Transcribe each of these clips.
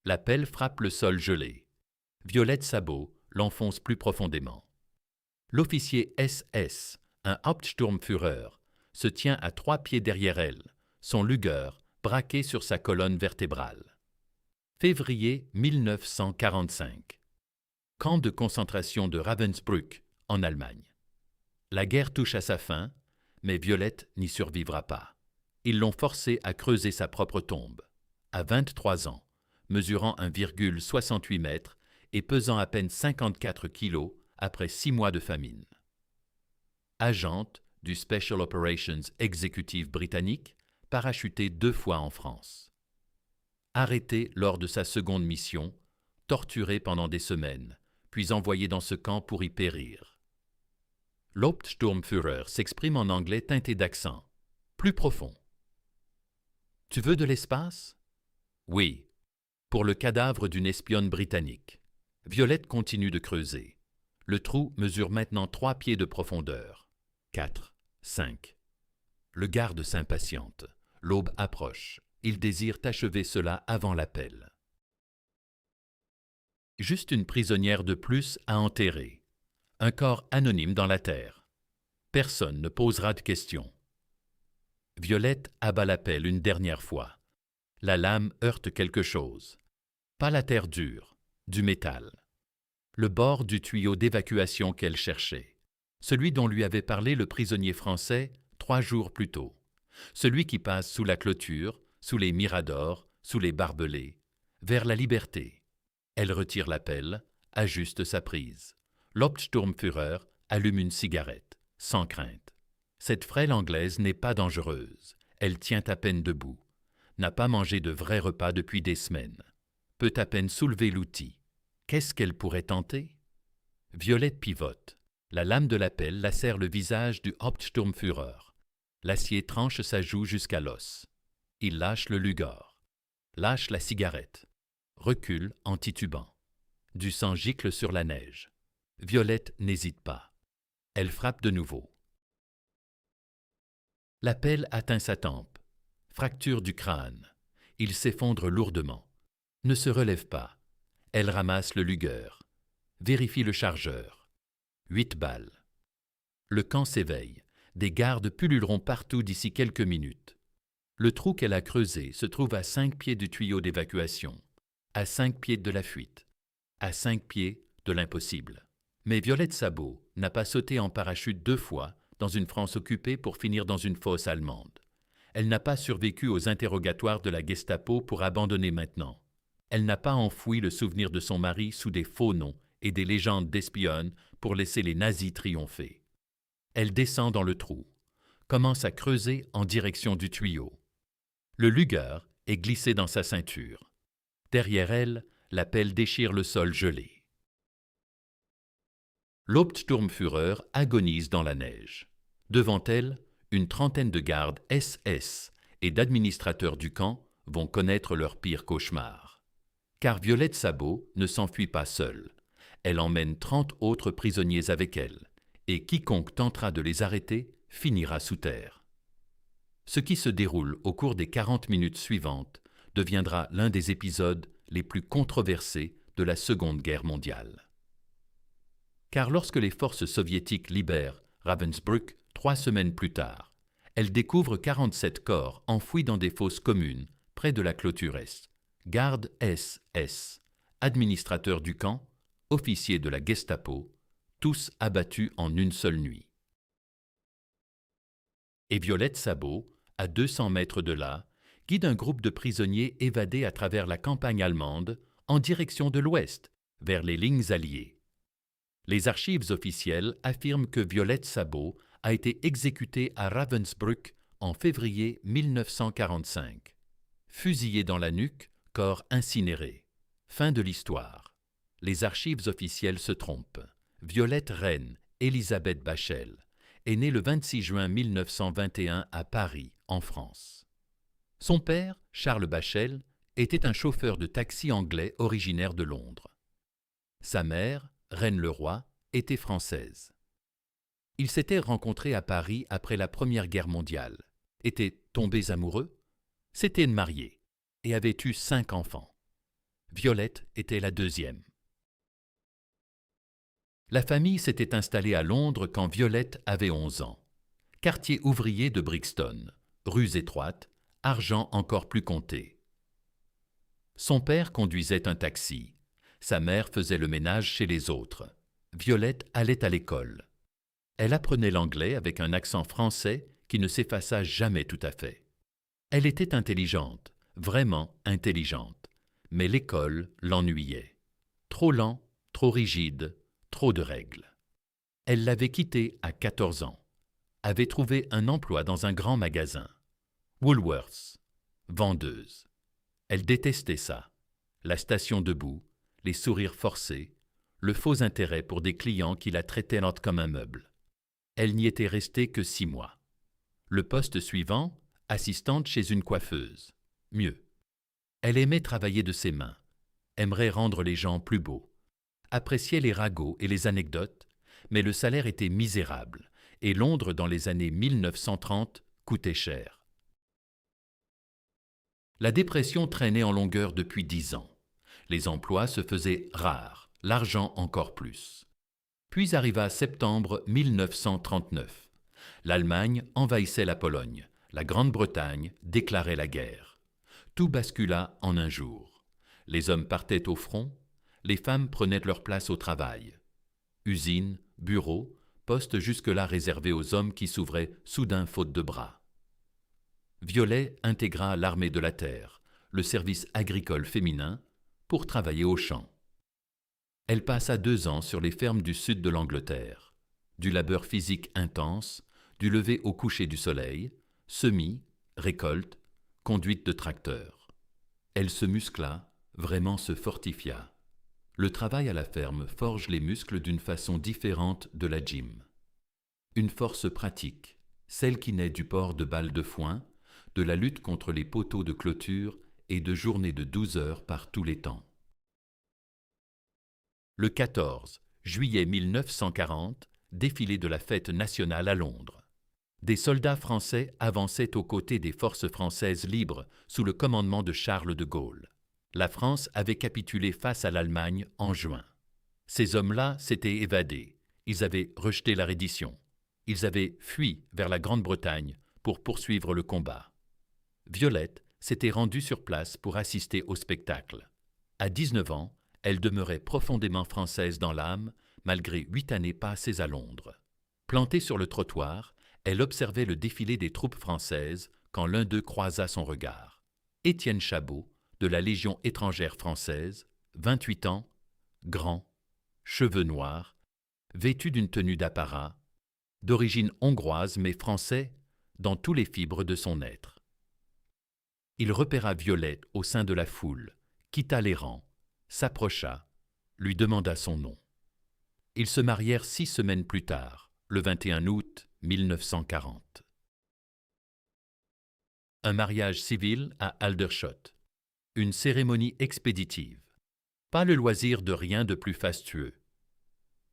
La pelle frappe le sol gelé. Violette Sabot l'enfonce plus profondément. L'officier SS, un Hauptsturmführer, se tient à 3 pieds derrière elle, son Luger braqué sur sa colonne vertébrale. Février 1945. Camp de concentration de Ravensbrück, en Allemagne. La guerre touche à sa fin, mais Violette n'y survivra pas. Ils l'ont forcée à creuser sa propre tombe. À 23 ans, mesurant 1,68 mètres et pesant à peine 54 kilos après 6 mois de famine. Agente du Special Operations Executive britannique, parachutée 2 fois en France. Arrêtée lors de sa seconde mission, torturée pendant des semaines, puis envoyée dans ce camp pour y périr. L'Hauptsturmführer s'exprime en anglais teinté d'accent, plus profond. « Tu veux de l'espace » ? « Oui, pour le cadavre d'une espionne britannique. » Violette continue de creuser. Le trou mesure maintenant 3 pieds de profondeur. 4, 5. Le garde s'impatiente. L'aube approche. Il désire achever cela avant l'appel. Juste une prisonnière de plus à enterrer. Un corps anonyme dans la terre. Personne ne posera de questions. Violette abat la pelle une dernière fois. La lame heurte quelque chose. Pas la terre dure, du métal. Le bord du tuyau d'évacuation qu'elle cherchait. Celui dont lui avait parlé le prisonnier français 3 jours plus tôt. Celui qui passe sous la clôture, sous les miradors, sous les barbelés, vers la liberté. Elle retire la pelle, ajuste sa prise. L'Hauptsturmführer allume une cigarette, sans crainte. Cette frêle anglaise n'est pas dangereuse. Elle tient à peine debout. N'a pas mangé de vrai repas depuis des semaines. Peut à peine soulever l'outil. Qu'est-ce qu'elle pourrait tenter? Violette pivote. La lame de la pelle lacère le visage du Hauptsturmführer. L'acier tranche sa joue jusqu'à l'os. Il lâche le Luger. Lâche la cigarette. Recule en titubant. Du sang gicle sur la neige. Violette n'hésite pas. Elle frappe de nouveau. La pelle atteint sa tempe. Fracture du crâne. Il s'effondre lourdement. Ne se relève pas. Elle ramasse le Luger. Vérifie le chargeur. 8 balles. Le camp s'éveille. Des gardes pulluleront partout d'ici quelques minutes. Le trou qu'elle a creusé se trouve à 5 pieds du tuyau d'évacuation, à 5 pieds de la fuite, à 5 pieds de l'impossible. Mais Violette Sabot n'a pas sauté en parachute 2 fois dans une France occupée pour finir dans une fosse allemande. Elle n'a pas survécu aux interrogatoires de la Gestapo pour abandonner maintenant. Elle n'a pas enfoui le souvenir de son mari sous des faux noms et des légendes d'espionnes pour laisser les nazis triompher. Elle descend dans le trou, commence à creuser en direction du tuyau. Le Luger est glissé dans sa ceinture. Derrière elle, la pelle déchire le sol gelé. L'Hauptsturmführer agonise dans la neige. Devant elle, une trentaine de gardes SS et d'administrateurs du camp vont connaître leur pire cauchemar. Car Violette Sabot ne s'enfuit pas seule. Elle emmène 30 autres prisonniers avec elle, et quiconque tentera de les arrêter finira sous terre. Ce qui se déroule au cours des 40 minutes suivantes deviendra l'un des épisodes les plus controversés de la Seconde Guerre mondiale. Car lorsque les forces soviétiques libèrent Ravensbrück 3 semaines plus tard, elles découvrent 47 corps enfouis dans des fosses communes près de la clôture est. Gardes SS, administrateurs du camp, officiers de la Gestapo, tous abattus en une seule nuit. Et Violette Sabot, à 200 mètres de là, guide un groupe de prisonniers évadés à travers la campagne allemande en direction de l'ouest, vers les lignes alliées. Les archives officielles affirment que Violette Sabot a été exécutée à Ravensbrück en février 1945. Fusillée dans la nuque, corps incinéré. Fin de l'histoire. Les archives officielles se trompent. Violette Reine Elisabeth Bachel est née le 26 juin 1921 à Paris, en France. Son père, Charles Bachel, était un chauffeur de taxi anglais originaire de Londres. Sa mère, Reine Leroy, était française. Ils s'étaient rencontrés à Paris après la Première Guerre mondiale, étaient tombés amoureux, s'étaient mariés et avaient eu 5 enfants. Violette était la deuxième. La famille s'était installée à Londres quand Violette avait 11 ans. Quartier ouvrier de Brixton, rues étroites, argent encore plus compté. Son père conduisait un taxi. Sa mère faisait le ménage chez les autres. Violette allait à l'école. Elle apprenait l'anglais avec un accent français qui ne s'effaça jamais tout à fait. Elle était intelligente, vraiment intelligente, mais l'école l'ennuyait. Trop lent, trop rigide, trop de règles. Elle l'avait quitté à 14 ans, avait trouvé un emploi dans un grand magasin. Woolworths, vendeuse. Elle détestait ça. La station debout, les sourires forcés, le faux intérêt pour des clients qui la traitaient comme un meuble. Elle n'y était restée que 6 mois. Le poste suivant, assistante chez une coiffeuse. Mieux. Elle aimait travailler de ses mains, aimerait rendre les gens plus beaux, appréciait les ragots et les anecdotes, mais le salaire était misérable, et Londres dans les années 1930 coûtait cher. La dépression traînait en longueur depuis 10 ans. Les emplois se faisaient rares, l'argent encore plus. Puis arriva septembre 1939. L'Allemagne envahissait la Pologne, la Grande-Bretagne déclarait la guerre. Tout bascula en un jour. Les hommes partaient au front, les femmes prenaient leur place au travail. Usines, bureaux, postes jusque-là réservés aux hommes qui s'ouvraient soudain faute de bras. Violet intégra l'armée de la terre, le service agricole féminin, pour travailler aux champs. Elle passa 2 ans sur les fermes du sud de l'Angleterre. Du labeur physique intense, du lever au coucher du soleil, semis, récolte, conduite de tracteur. Elle se muscla, vraiment se fortifia. Le travail à la ferme forge les muscles d'une façon différente de la gym. Une force pratique, celle qui naît du port de balles de foin, de la lutte contre les poteaux de clôture et de journées de 12 heures par tous les temps. Le 14 juillet 1940, défilé de la fête nationale à Londres. Des soldats français avançaient aux côtés des forces françaises libres sous le commandement de Charles de Gaulle. La France avait capitulé face à l'Allemagne en juin. Ces hommes-là s'étaient évadés. Ils avaient rejeté la reddition. Ils avaient fui vers la Grande-Bretagne pour poursuivre le combat. Violette s'était rendue sur place pour assister au spectacle. À 19 ans, elle demeurait profondément française dans l'âme, malgré 8 années passées à Londres. Plantée sur le trottoir, elle observait le défilé des troupes françaises quand l'un d'eux croisa son regard. Étienne Chabot, de la Légion étrangère française, 28 ans, grand, cheveux noirs, vêtu d'une tenue d'apparat, d'origine hongroise mais français dans tous les fibres de son être. Il repéra Violette au sein de la foule, quitta les rangs, s'approcha, lui demanda son nom. Ils se marièrent 6 semaines plus tard, le 21 août 1940. Un mariage civil à Aldershot. Une cérémonie expéditive. Pas le loisir de rien de plus fastueux.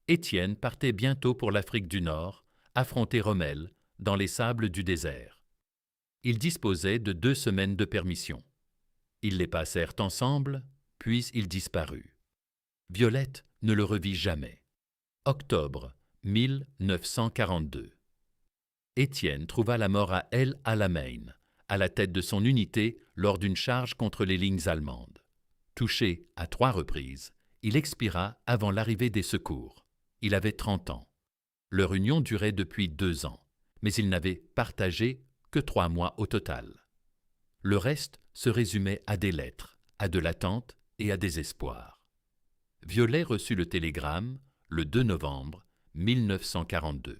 Étienne partait bientôt pour l'Afrique du Nord, affronter Rommel, dans les sables du désert. Il disposait de 2 semaines de permission. Ils les passèrent ensemble, puis il disparut. Violette ne le revit jamais. Octobre 1942. Étienne trouva la mort à El Alamein, à la tête de son unité lors d'une charge contre les lignes allemandes. Touché à 3 reprises, il expira avant l'arrivée des secours. Il avait 30 ans. Leur union durait depuis 2 ans, mais ils n'avaient partagé que 3 mois au total. Le reste se résumait à des lettres, à de l'attente et à des espoirs. Violet reçut le télégramme le 2 novembre 1942.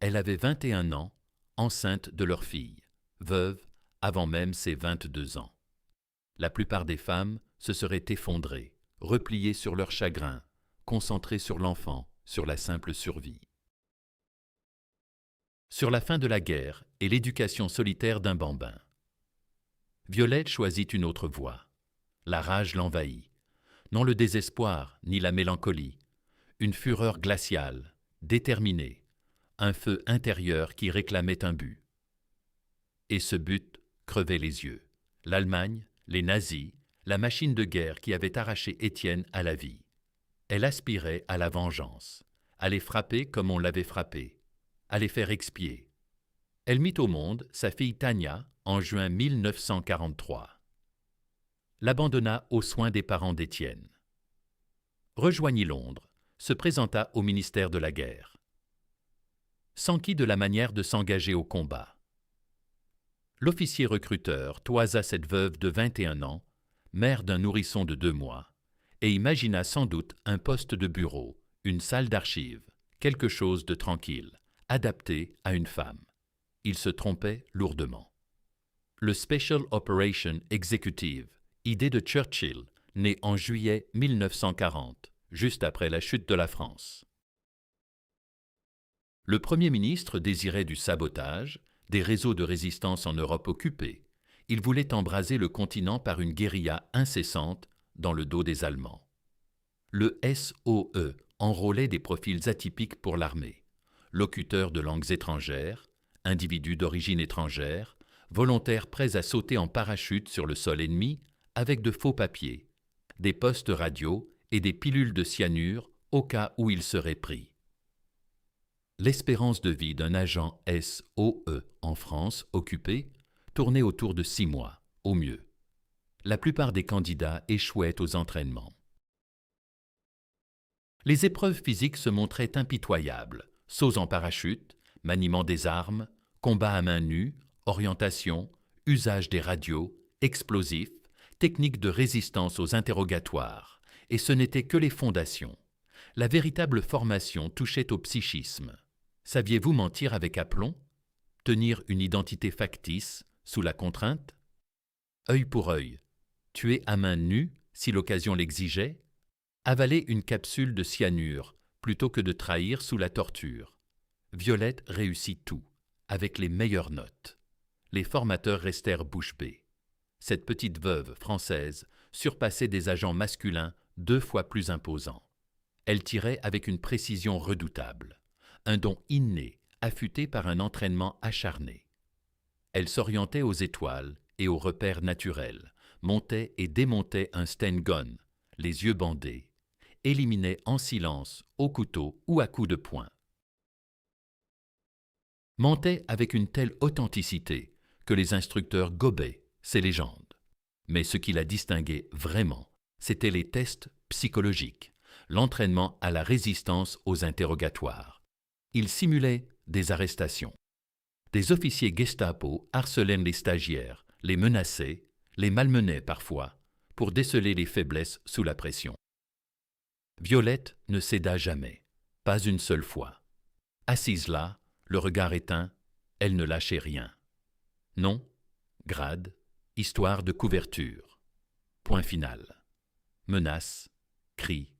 Elle avait 21 ans, enceinte de leur fille, veuve avant même ses 22 ans. La plupart des femmes se seraient effondrées, repliées sur leur chagrin, concentrées sur l'enfant, sur la simple survie. Sur la fin de la guerre et l'éducation solitaire d'un bambin. Violette choisit une autre voie. La rage l'envahit. Non le désespoir, ni la mélancolie. Une fureur glaciale, déterminée, un feu intérieur qui réclamait un but. Et ce but crevait les yeux. L'Allemagne, les nazis, la machine de guerre qui avait arraché Étienne à la vie. Elle aspirait à la vengeance, à les frapper comme on l'avait frappé, à les faire expier. Elle mit au monde sa fille Tania en juin 1943. L'abandonna aux soins des parents d'Étienne. Rejoignit Londres, se présenta au ministère de la Guerre. S'enquit de la manière de s'engager au combat. L'officier recruteur toisa cette veuve de 21 ans, mère d'un nourrisson de 2 mois, et imagina sans doute un poste de bureau, une salle d'archives, quelque chose de tranquille, adapté à une femme. Il se trompait lourdement. Le Special Operation Executive, idée de Churchill, né en juillet 1940, juste après la chute de la France. Le Premier ministre désirait du sabotage, des réseaux de résistance en Europe occupée. Il voulait embraser le continent par une guérilla incessante dans le dos des Allemands. Le SOE enrôlait des profils atypiques pour l'armée. Locuteurs de langues étrangères, individus d'origine étrangère, volontaires prêts à sauter en parachute sur le sol ennemi avec de faux papiers, des postes radio et des pilules de cyanure au cas où il serait pris. L'espérance de vie d'un agent SOE en France occupé tournait autour de 6 mois, au mieux. La plupart des candidats échouaient aux entraînements. Les épreuves physiques se montraient impitoyables, sauts en parachute, maniement des armes, combat à main nue, orientation, usage des radios, explosifs, techniques de résistance aux interrogatoires, et ce n'étaient que les fondations. La véritable formation touchait au psychisme. Saviez-vous mentir avec aplomb? Tenir une identité factice, sous la contrainte? Œil pour œil, tuer à main nue, si l'occasion l'exigeait? Avaler une capsule de cyanure, plutôt que de trahir sous la torture. Violette réussit tout, avec les meilleures notes. Les formateurs restèrent bouche bée. Cette petite veuve française surpassait des agents masculins 2 fois plus imposants. Elle tirait avec une précision redoutable, un don inné, affûté par un entraînement acharné. Elle s'orientait aux étoiles et aux repères naturels, montait et démontait un Sten-gun, les yeux bandés, éliminait en silence, au couteau ou à coups de poing. Mentait avec une telle authenticité que les instructeurs gobaient ses légendes. Mais ce qui la distinguait vraiment, c'étaient les tests psychologiques, l'entraînement à la résistance aux interrogatoires. Il simulait des arrestations. Des officiers Gestapo harcelaient les stagiaires, les menaçaient, les malmenaient parfois, pour déceler les faiblesses sous la pression. Violette ne céda jamais, pas une seule fois. Assise là, le regard éteint, elle ne lâchait rien. Nom, grade, histoire de couverture. Point final. Menaces, cris,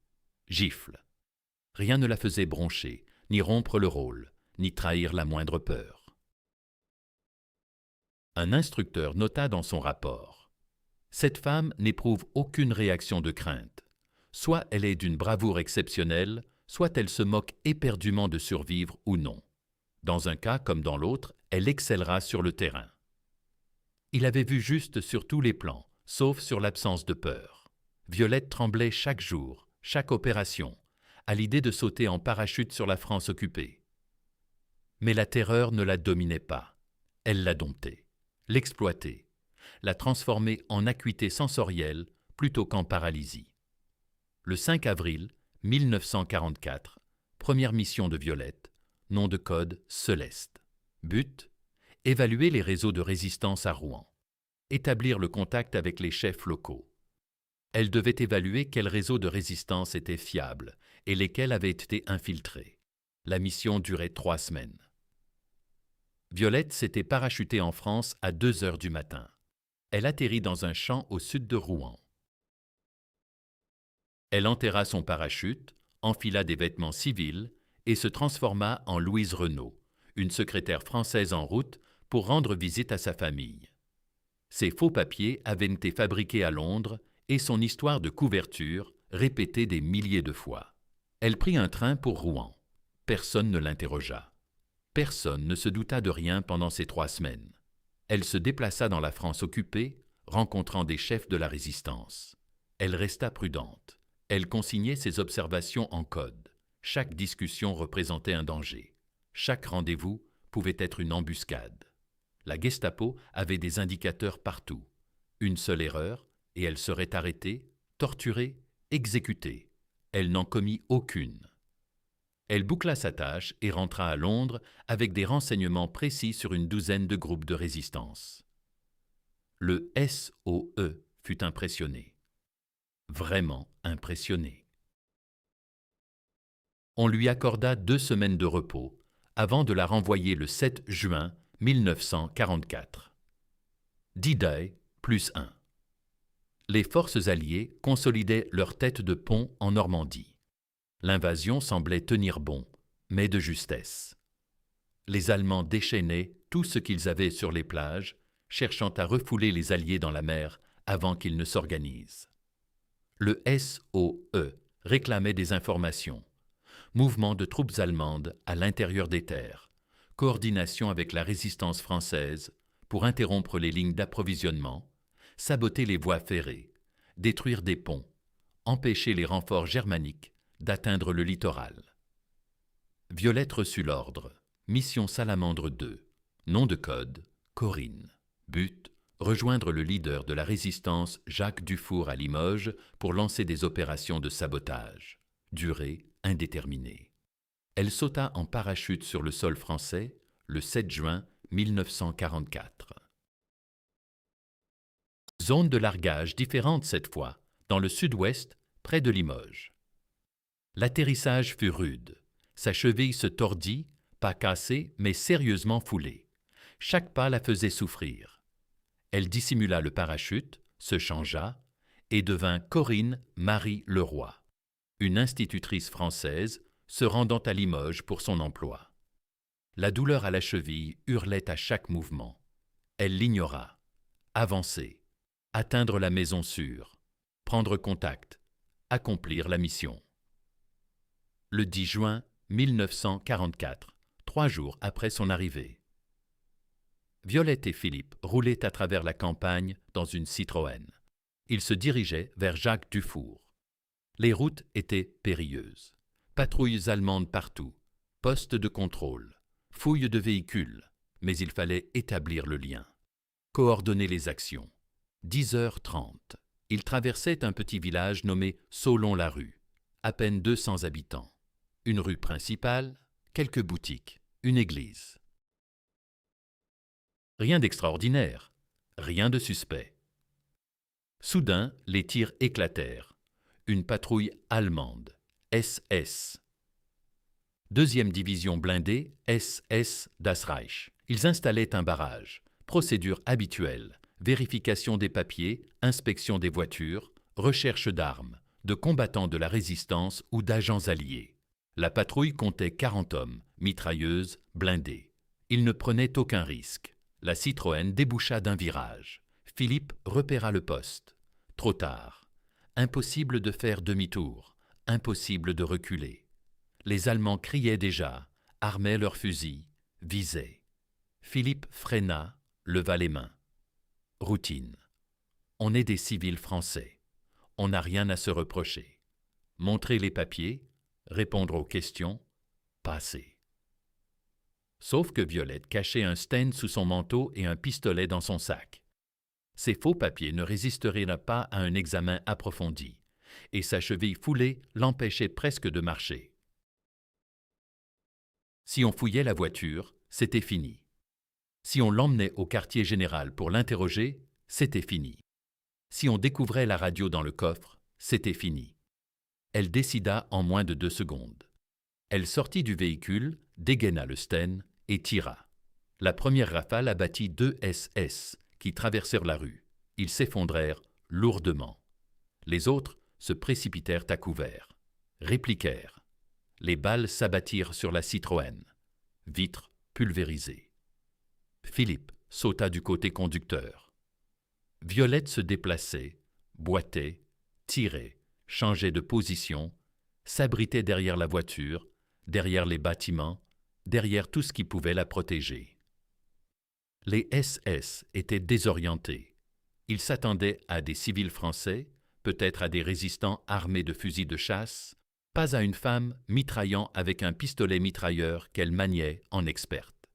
gifles. Rien ne la faisait broncher, ni rompre le rôle, ni trahir la moindre peur. Un instructeur nota dans son rapport: cette femme n'éprouve aucune réaction de crainte. Soit elle est d'une bravoure exceptionnelle, soit elle se moque éperdument de survivre ou non. Dans un cas comme dans l'autre, elle excellera sur le terrain. Il avait vu juste sur tous les plans, sauf sur l'absence de peur. Violette tremblait chaque jour, chaque opération, à l'idée de sauter en parachute sur la France occupée. Mais la terreur ne la dominait pas. Elle la domptait, l'exploitait, la transformait en acuité sensorielle plutôt qu'en paralysie. Le 5 avril 1944, première mission de Violette, nom de code Céleste. But: évaluer les réseaux de résistance à Rouen, établir le contact avec les chefs locaux. Elle devait évaluer quels réseaux de résistance étaient fiables et lesquels avaient été infiltrés. La mission durait 3 semaines. Violette s'était parachutée en France à 2 heures du matin. Elle atterrit dans un champ au sud de Rouen. Elle enterra son parachute, enfila des vêtements civils et se transforma en Louise Renaud, une secrétaire française en route pour rendre visite à sa famille. Ses faux papiers avaient été fabriqués à Londres et son histoire de couverture répétée des milliers de fois. Elle prit un train pour Rouen. Personne ne l'interrogea. Personne ne se douta de rien pendant ces 3 semaines. Elle se déplaça dans la France occupée, rencontrant des chefs de la résistance. Elle resta prudente. Elle consignait ses observations en code. Chaque discussion représentait un danger. Chaque rendez-vous pouvait être une embuscade. La Gestapo avait des indicateurs partout. Une seule erreur, et elle serait arrêtée, torturée, exécutée. Elle n'en commit aucune. Elle boucla sa tâche et rentra à Londres avec des renseignements précis sur une douzaine de groupes de résistance. Le SOE fut impressionné. Vraiment impressionné. On lui accorda 2 semaines de repos avant de la renvoyer le 7 juin 1944. D-Day +1. Les forces alliées consolidaient leur tête de pont en Normandie. L'invasion semblait tenir bon, mais de justesse. Les Allemands déchaînaient tout ce qu'ils avaient sur les plages, cherchant à refouler les Alliés dans la mer avant qu'ils ne s'organisent. Le SOE réclamait des informations. Mouvement de troupes allemandes à l'intérieur des terres, coordination avec la résistance française pour interrompre les lignes d'approvisionnement, saboter les voies ferrées, détruire des ponts, empêcher les renforts germaniques d'atteindre le littoral. Violette reçut l'ordre. Mission Salamandre 2. Nom de code, Corinne. But, rejoindre le leader de la résistance Jacques Dufour à Limoges pour lancer des opérations de sabotage. Durée indéterminée. Elle sauta en parachute sur le sol français le 7 juin 1944. Zone de largage différente cette fois, dans le sud-ouest, près de Limoges. L'atterrissage fut rude. Sa cheville se tordit, pas cassée, mais sérieusement foulée. Chaque pas la faisait souffrir. Elle dissimula le parachute, se changea et devint Corinne Marie Leroy, une institutrice française se rendant à Limoges pour son emploi. La douleur à la cheville hurlait à chaque mouvement. Elle l'ignora. Avancer, atteindre la maison sûre, prendre contact, accomplir la mission. Le 10 juin 1944, 3 jours après son arrivée. Violette et Philippe roulaient à travers la campagne dans une Citroën. Ils se dirigeaient vers Jacques Dufour. Les routes étaient périlleuses. Patrouilles allemandes partout, postes de contrôle, fouilles de véhicules, mais il fallait établir le lien, coordonner les actions. 10h30, ils traversaient un petit village nommé Saulon-la-Rue, à peine 200 habitants. Une rue principale, quelques boutiques, une église. Rien d'extraordinaire, rien de suspect. Soudain, les tirs éclatèrent. Une patrouille allemande, SS. Deuxième division blindée, SS Das Reich. Ils installaient un barrage. Procédure habituelle, vérification des papiers, inspection des voitures, recherche d'armes, de combattants de la résistance ou d'agents alliés. La patrouille comptait 40 hommes, mitrailleuses, blindées. Ils ne prenaient aucun risque. La Citroën déboucha d'un virage. Philippe repéra le poste. Trop tard. Impossible de faire demi-tour. Impossible de reculer. Les Allemands criaient déjà, armaient leurs fusils, visaient. Philippe freina, leva les mains. Routine. On est des civils français. On n'a rien à se reprocher. Montrer les papiers, répondre aux questions, passer. Sauf que Violette cachait un Sten sous son manteau et un pistolet dans son sac. Ces faux papiers ne résisteraient pas à un examen approfondi, et sa cheville foulée l'empêchait presque de marcher. Si on fouillait la voiture, c'était fini. Si on l'emmenait au quartier général pour l'interroger, c'était fini. Si on découvrait la radio dans le coffre, c'était fini. Elle décida en moins de 2 secondes. Elle sortit du véhicule, dégaina le Sten et tira. La première rafale abattit 2 SS qui traversèrent la rue. Ils s'effondrèrent lourdement. Les autres se précipitèrent à couvert, répliquèrent. Les balles s'abattirent sur la Citroën. Vitres pulvérisées. Philippe sauta du côté conducteur. Violette se déplaçait, boitait, tirait, changeait de position, s'abritait derrière la voiture, derrière les bâtiments, derrière tout ce qui pouvait la protéger. Les SS étaient désorientés. Il s'attendait à des civils français, peut-être à des résistants armés de fusils de chasse, pas à une femme mitraillant avec un pistolet mitrailleur qu'elle maniait en experte,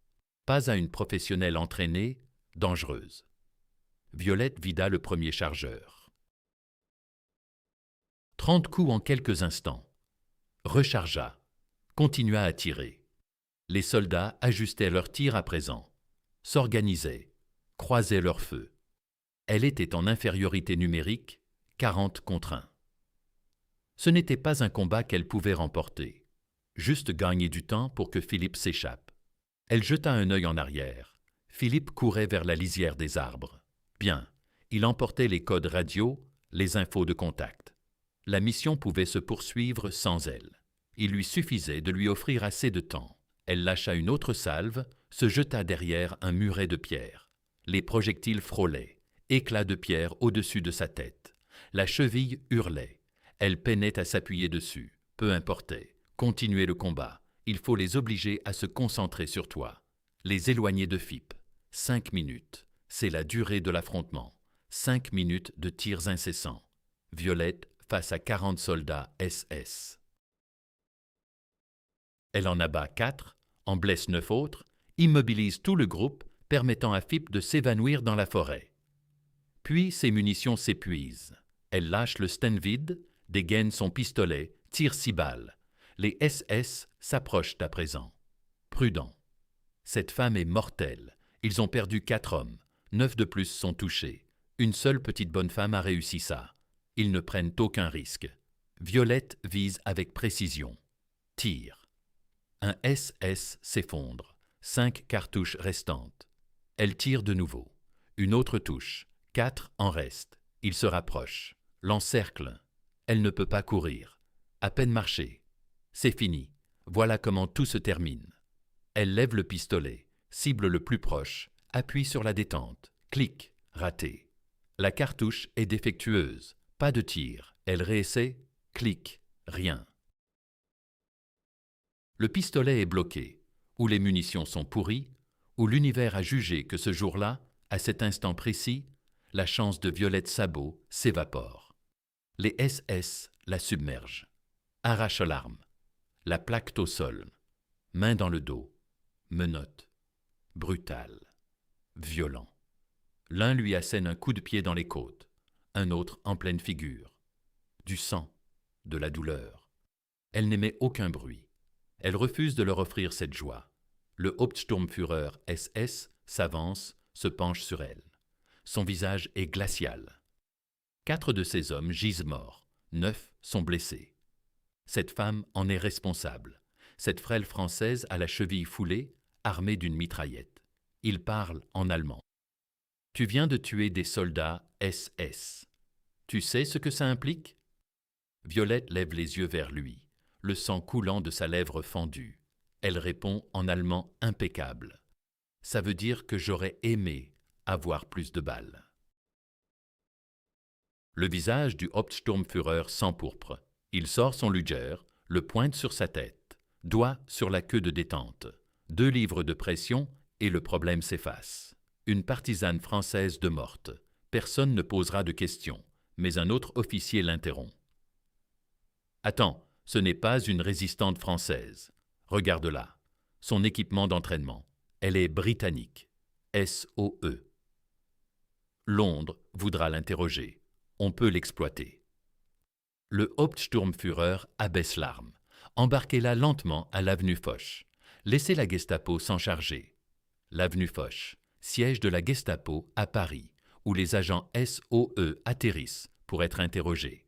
pas à une professionnelle entraînée, dangereuse. Violette vida le premier chargeur. 30 coups en quelques instants. Rechargea, continua à tirer. Les soldats ajustaient leurs tirs à présent, s'organisaient, croisaient leur feu. Elle était en infériorité numérique, 40 contre 1. Ce n'était pas un combat qu'elle pouvait remporter, juste gagner du temps pour que Philippe s'échappe. Elle jeta un œil en arrière. Philippe courait vers la lisière des arbres. Bien, il emportait les codes radio, les infos de contact. La mission pouvait se poursuivre sans elle. Il lui suffisait de lui offrir assez de temps. Elle lâcha une autre salve, se jeta derrière un muret de pierre. Les projectiles frôlaient, éclats de pierre au-dessus de sa tête. La cheville hurlait. Elle peinait à s'appuyer dessus. Peu importait. Continuez le combat. Il faut les obliger à se concentrer sur toi. Les éloigner de Philippe. 5 minutes. C'est la durée de l'affrontement. 5 minutes de tirs incessants. Violette face à 40 soldats SS. Elle en abat 4, en blesse 9 autres, immobilise tout le groupe, permettant à Philippe de s'évanouir dans la forêt. Puis ses munitions s'épuisent. Elle lâche le stand vide, dégaine son pistolet, tire 6 balles. Les SS s'approchent à présent. Prudent. Cette femme est mortelle. Ils ont perdu 4 hommes. 9 de plus sont touchés. Une seule petite bonne femme a réussi ça. Ils ne prennent aucun risque. Violette vise avec précision. Tire. Un SS s'effondre. 5 cartouches restantes. Elle tire de nouveau. Une autre touche. 4 en restent. Il se rapproche. L'encercle. Elle ne peut pas courir. À peine marcher. C'est fini. Voilà comment tout se termine. Elle lève le pistolet, cible le plus proche, appuie sur la détente. Clic. Raté. La cartouche est défectueuse. Pas de tir. Elle réessaie. Clic. Rien. Le pistolet est bloqué. Ou les munitions sont pourries, ou l'univers a jugé que ce jour-là, à cet instant précis, la chance de Violette Sabot s'évapore. Les SS la submergent. Arrache l'arme. La plaquent au sol. Main dans le dos. Menottes. Brutal. Violent. L'un lui assène un coup de pied dans les côtes, un autre en pleine figure. Du sang, de la douleur. Elle n'émet aucun bruit. Elle refuse de leur offrir cette joie. Le Hauptsturmführer SS s'avance, se penche sur elle. Son visage est glacial. 4 de ses hommes gisent morts, 9 sont blessés. Cette femme en est responsable. Cette frêle Française à la cheville foulée, armée d'une mitraillette. Il parle en allemand. Tu viens de tuer des soldats SS. Tu sais ce que ça implique? Violette lève les yeux vers lui, le sang coulant de sa lèvre fendue. Elle répond en allemand impeccable. Ça veut dire que j'aurais aimé avoir plus de balles. Le visage du Hauptsturmführer s'empourpre. Il sort son Luger, le pointe sur sa tête, doigt sur la queue de détente. 2 livres de pression et le problème s'efface. Une partisane française de morte. Personne ne posera de questions, mais un autre officier l'interrompt. Attends, ce n'est pas une résistante française. Regarde-la. Son équipement d'entraînement. Elle est britannique. SOE. Londres voudra l'interroger. On peut l'exploiter. Le Hauptsturmführer abaisse l'arme. Embarquez-la lentement à l'avenue Foch. Laissez la Gestapo s'en charger. L'avenue Foch, siège de la Gestapo à Paris, où les agents SOE atterrissent pour être interrogés,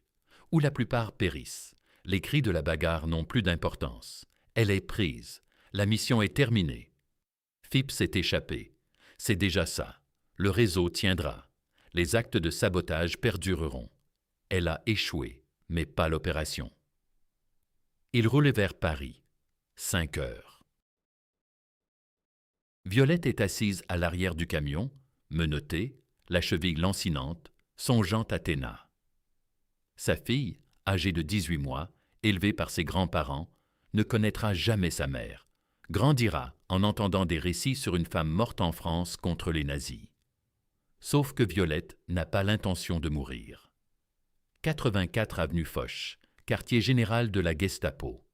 où la plupart périssent. Les cris de la bagarre n'ont plus d'importance. Elle est prise. La mission est terminée. Philippe s'est échappé. C'est déjà ça. Le réseau tiendra. Les actes de sabotage perdureront. Elle a échoué, mais pas l'opération. Il roulait vers Paris. 5 heures. Violette est assise à l'arrière du camion, menottée, la cheville lancinante, songeant à Théna. Sa fille, âgée de 18 mois, élevée par ses grands-parents, ne connaîtra jamais sa mère, grandira en entendant des récits sur une femme morte en France contre les nazis. sauf que Violette n'a pas l'intention de mourir. 84 avenue Foch, quartier général de la Gestapo.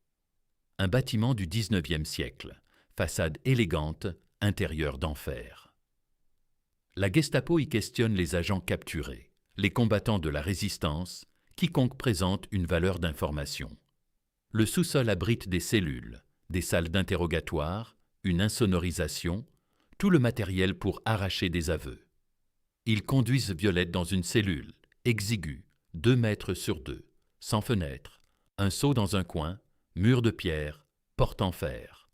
Un bâtiment du XIXe siècle, façade élégante, intérieur d'enfer. La Gestapo y questionne les agents capturés, les combattants de la résistance, quiconque présente une valeur d'information. Le sous-sol abrite des cellules, des salles d'interrogatoire, une insonorisation, tout le matériel pour arracher des aveux. Ils conduisent Violette dans une cellule, exiguë, 2 mètres sur 2, sans fenêtre, un seau dans un coin, mur de pierre, porte en fer.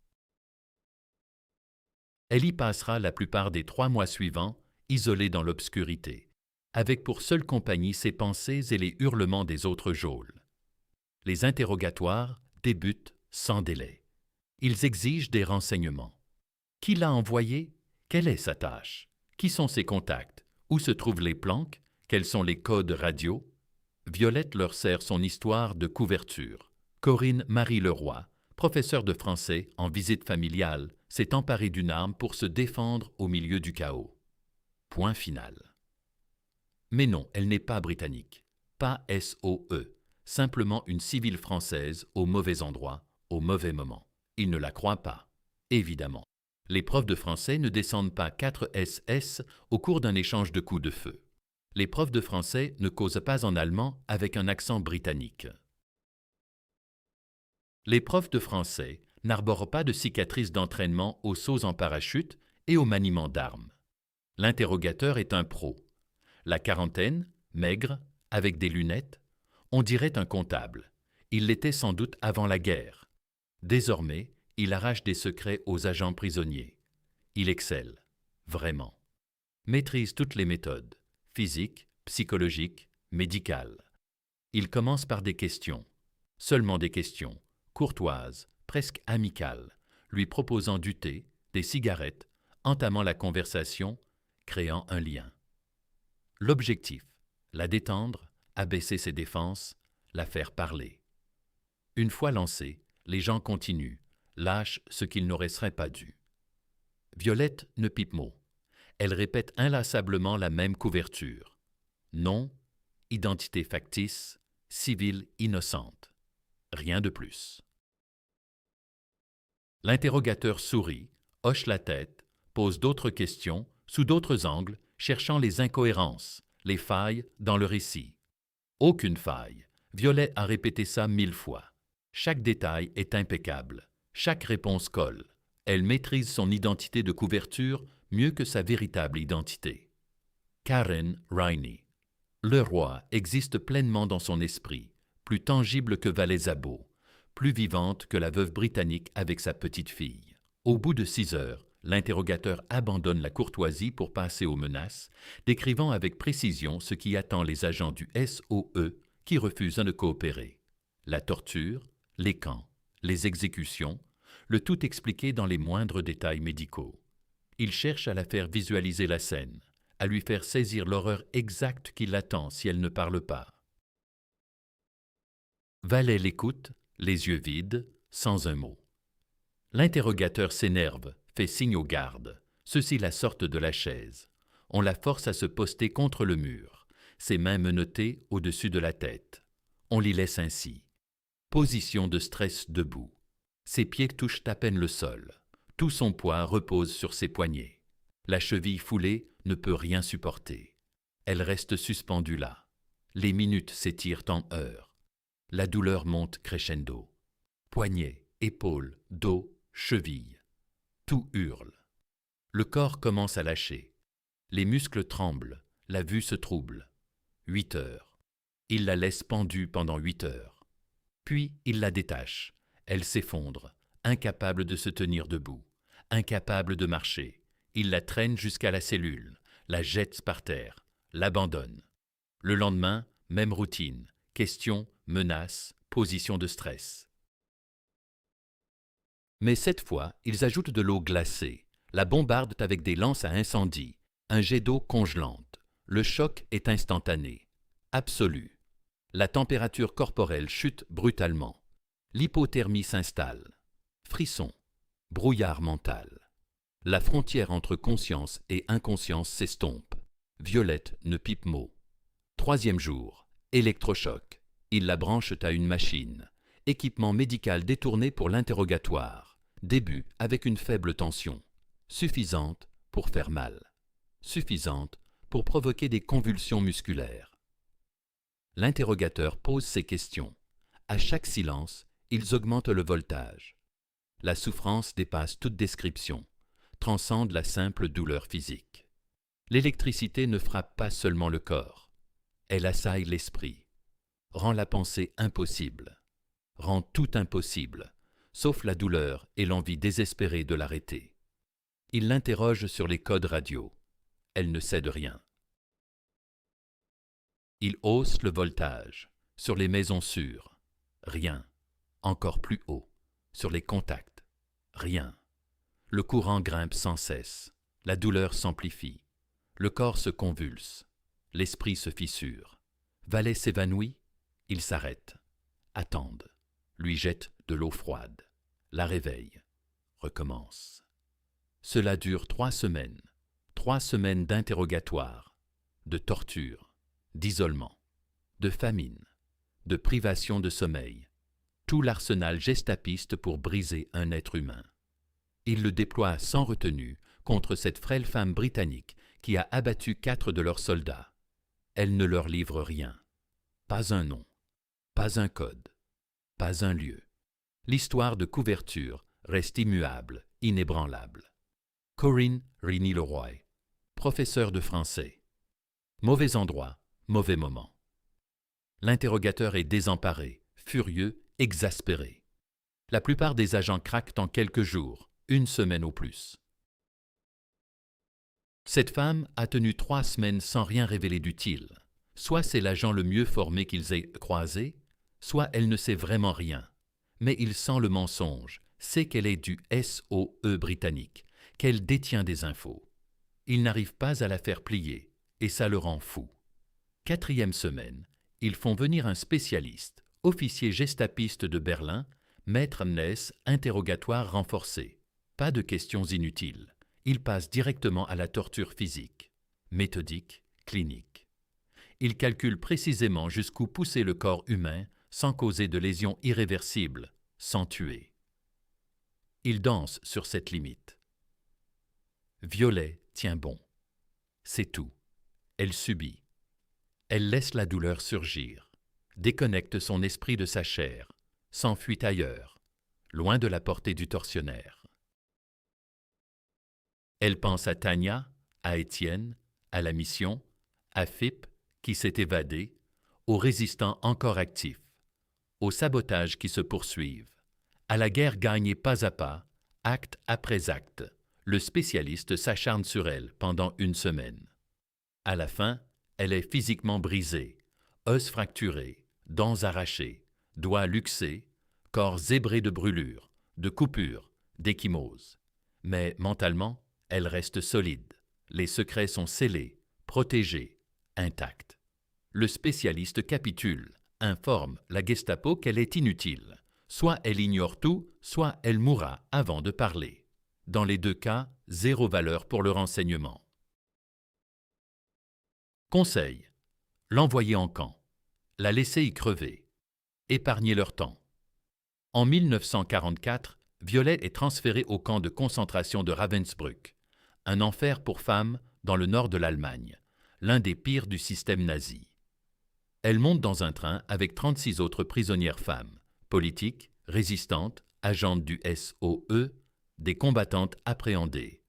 Elle y passera la plupart des 3 mois suivants, isolée dans l'obscurité, avec pour seule compagnie ses pensées et les hurlements des autres geôles. Les interrogatoires débutent sans délai. Ils exigent des renseignements. Qui l'a envoyé? Quelle est sa tâche? Qui sont ses contacts? Où se trouvent les planques? Quels sont les codes radio? Violette leur sert son histoire de couverture. Corinne Marie Leroy, professeure de français en visite familiale, s'est emparée d'une arme pour se défendre au milieu du chaos. Point final. Mais non, elle n'est pas britannique. Pas SOE. Simplement une civile française au mauvais endroit, au mauvais moment. Il ne la croit pas, évidemment. Les profs de français ne descendent pas 4 SS au cours d'un échange de coups de feu. Les profs de français ne causent pas en allemand avec un accent britannique. Les profs de français n'arborent pas de cicatrices d'entraînement aux sauts en parachute et au maniement d'armes. L'interrogateur est un pro. La quarantaine, maigre, avec des lunettes, on dirait un comptable. Il l'était sans doute avant la guerre. Désormais, il arrache des secrets aux agents prisonniers. Il excelle, vraiment. Maîtrise toutes les méthodes, physiques, psychologiques, médicales. Il commence par des questions, seulement des questions, courtoises, presque amicales, lui proposant du thé, des cigarettes, entamant la conversation, créant un lien. L'objectif, la détendre, abaisser ses défenses, la faire parler. Une fois lancés, les gens continuent, lâchent ce qu'ils n'auraient pas dû. Violette ne pipe mot. Elle répète inlassablement la même couverture. Nom, identité factice, civile innocente. Rien de plus. L'interrogateur sourit, hoche la tête, pose d'autres questions, sous d'autres angles, cherchant les incohérences, les failles dans le récit. Aucune faille. Violet a répété ça 1000 fois. Chaque détail est impeccable. Chaque réponse colle. Elle maîtrise son identité de couverture mieux que sa véritable identité. Karen Riney. Le roi existe pleinement dans son esprit, plus tangible que Valais-Zabot, plus vivante que la veuve britannique avec sa petite fille. Au bout de 6 heures, l'interrogateur abandonne la courtoisie pour passer aux menaces, décrivant avec précision ce qui attend les agents du SOE qui refusent de coopérer. La torture, les camps, les exécutions, le tout expliqué dans les moindres détails médicaux. Il cherche à la faire visualiser la scène, à lui faire saisir l'horreur exacte qui l'attend si elle ne parle pas. Valet l'écoute, les yeux vides, sans un mot. L'interrogateur s'énerve, fait signe aux gardes. Ceux-ci la sortent de la chaise. On la force à se poster contre le mur, ses mains menottées au-dessus de la tête. On l'y laisse ainsi. Position de stress debout. Ses pieds touchent à peine le sol. Tout son poids repose sur ses poignets. La cheville foulée ne peut rien supporter. Elle reste suspendue là. Les minutes s'étirent en heures. La douleur monte crescendo. Poignets, épaules, dos, chevilles. Tout hurle. Le corps commence à lâcher. Les muscles tremblent. La vue se trouble. 8 heures. Il la laisse pendue pendant 8 heures. Puis il la détache. Elle s'effondre, incapable de se tenir debout, incapable de marcher. Il la traîne jusqu'à la cellule, la jette par terre, l'abandonne. Le lendemain, même routine. Questions, menaces, position de stress. Mais cette fois, ils ajoutent de l'eau glacée, la bombardent avec des lances à incendie, un jet d'eau congelante. Le choc est instantané, absolu. La température corporelle chute brutalement. L'hypothermie s'installe. Frisson, brouillard mental. La frontière entre conscience et inconscience s'estompe. Violette ne pipe mot. 3e jour, électrochoc. Ils la branchent à une machine. Équipement médical détourné pour l'interrogatoire. Début avec une faible tension. Suffisante pour faire mal. Suffisante pour provoquer des convulsions musculaires. L'interrogateur pose ses questions. À chaque silence, ils augmentent le voltage. La souffrance dépasse toute description, transcende la simple douleur physique. L'électricité ne frappe pas seulement le corps, elle assaille l'esprit, rend la pensée impossible, rend tout impossible, sauf la douleur et l'envie désespérée de l'arrêter. Il l'interroge sur les codes radio. Elle ne cède rien. Il hausse le voltage, sur les maisons sûres. Rien. Encore plus haut. Sur les contacts. Rien. Le courant grimpe sans cesse. La douleur s'amplifie. Le corps se convulse. L'esprit se fissure. Valet s'évanouit. Ils s'arrêtent. Attendent. Lui jettent de l'eau froide. La réveille. Recommence. Cela dure 3 semaines. 3 semaines d'interrogatoire, de torture, d'isolement, de famine, de privation de sommeil. Tout l'arsenal gestapiste pour briser un être humain. Il le déploie sans retenue contre cette frêle femme britannique qui a abattu 4 de leurs soldats. Elle ne leur livre rien. Pas un nom, pas un code, pas un lieu. L'histoire de couverture reste immuable, inébranlable. Corinne Rini-Leroy, professeur de français. Mauvais endroit, mauvais moment. L'interrogateur est désemparé, furieux, exaspéré. La plupart des agents craquent en quelques jours, 1 semaine au plus. Cette femme a tenu 3 semaines sans rien révéler d'utile. Soit c'est l'agent le mieux formé qu'ils aient croisé, soit elle ne sait vraiment rien. Mais il sent le mensonge, sait qu'elle est du SOE britannique, qu'elle détient des infos. Il n'arrive pas à la faire plier, et ça le rend fou. 4e semaine, ils font venir un spécialiste, officier gestapiste de Berlin, maître Ness, interrogatoire renforcé. Pas de questions inutiles. Il passe directement à la torture physique, méthodique, clinique. Il calcule précisément jusqu'où pousser le corps humain sans causer de lésions irréversibles, sans tuer. Il danse sur cette limite. Violet tient bon. C'est tout. Elle subit. Elle laisse la douleur surgir, déconnecte son esprit de sa chair, s'enfuit ailleurs, loin de la portée du tortionnaire. Elle pense à Tania, à Étienne, à la mission, à Phip qui s'est évadé, aux résistants encore actifs, aux sabotages qui se poursuivent, à la guerre gagnée pas à pas, acte après acte. Le spécialiste s'acharne sur elle pendant 1 semaine. À la fin, elle est physiquement brisée, os fracturés, dents arrachées, doigts luxés, corps zébré de brûlures, de coupures, d'échymoses. Mais mentalement, elle reste solide. Les secrets sont scellés, protégés, intacts. Le spécialiste capitule, informe la Gestapo qu'elle est inutile. Soit elle ignore tout, soit elle mourra avant de parler. Dans les 2 cas, 0 valeur pour le renseignement. Conseil. L'envoyer en camp. La laisser y crever. Épargner leur temps. En 1944, Violet est transférée au camp de concentration de Ravensbrück, un enfer pour femmes dans le nord de l'Allemagne, l'un des pires du système nazi. Elle monte dans un train avec 36 autres prisonnières femmes, politiques, résistantes, agentes du SOE, des combattantes appréhendées.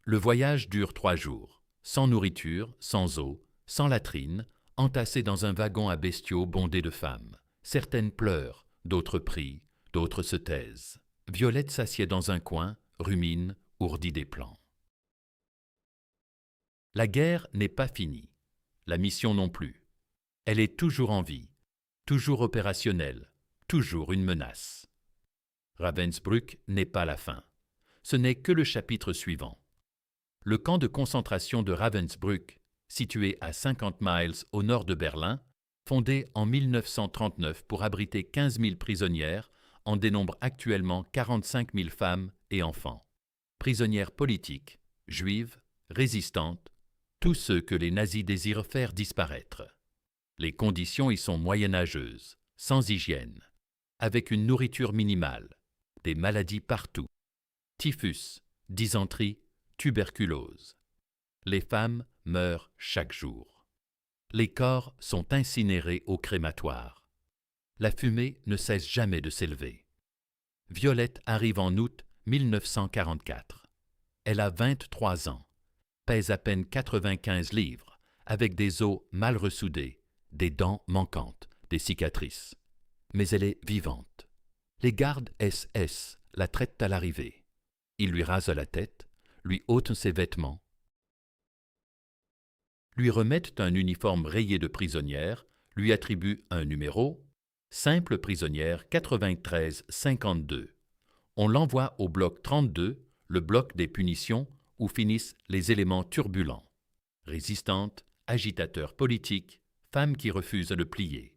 Le voyage dure 3 jours, sans nourriture, sans eau, sans latrine, entassées dans un wagon à bestiaux bondé de femmes. Certaines pleurent, d'autres prient, d'autres se taisent. Violette s'assied dans un coin, rumine, ourdit des plans. La guerre n'est pas finie, la mission non plus. Elle est toujours en vie, toujours opérationnelle, toujours une menace. Ravensbrück n'est pas la fin. Ce n'est que le chapitre suivant. Le camp de concentration de Ravensbrück, situé à 50 miles au nord de Berlin, fondé en 1939 pour abriter 15 000 prisonnières, en dénombre actuellement 45 000 femmes et enfants. Prisonnières politiques, juives, résistantes, tous ceux que les nazis désirent faire disparaître. Les conditions y sont moyenâgeuses, sans hygiène, avec une nourriture minimale, des maladies partout, typhus, dysenterie, tuberculose. Les femmes meurent chaque jour. Les corps sont incinérés au crématoire. La fumée ne cesse jamais de s'élever. Violette arrive en août 1944. Elle a 23 ans, pèse à peine 95 livres, avec des os mal ressoudés, des dents manquantes, des cicatrices. Mais elle est vivante. Les gardes SS la traitent à l'arrivée. Ils lui rasent la tête, lui ôtent ses vêtements, lui remettent un uniforme rayé de prisonnière, lui attribuent un numéro, simple prisonnière 93-52. On l'envoie au bloc 32, le bloc des punitions, où finissent les éléments turbulents. Résistante, agitateur politique, femme qui refuse de plier.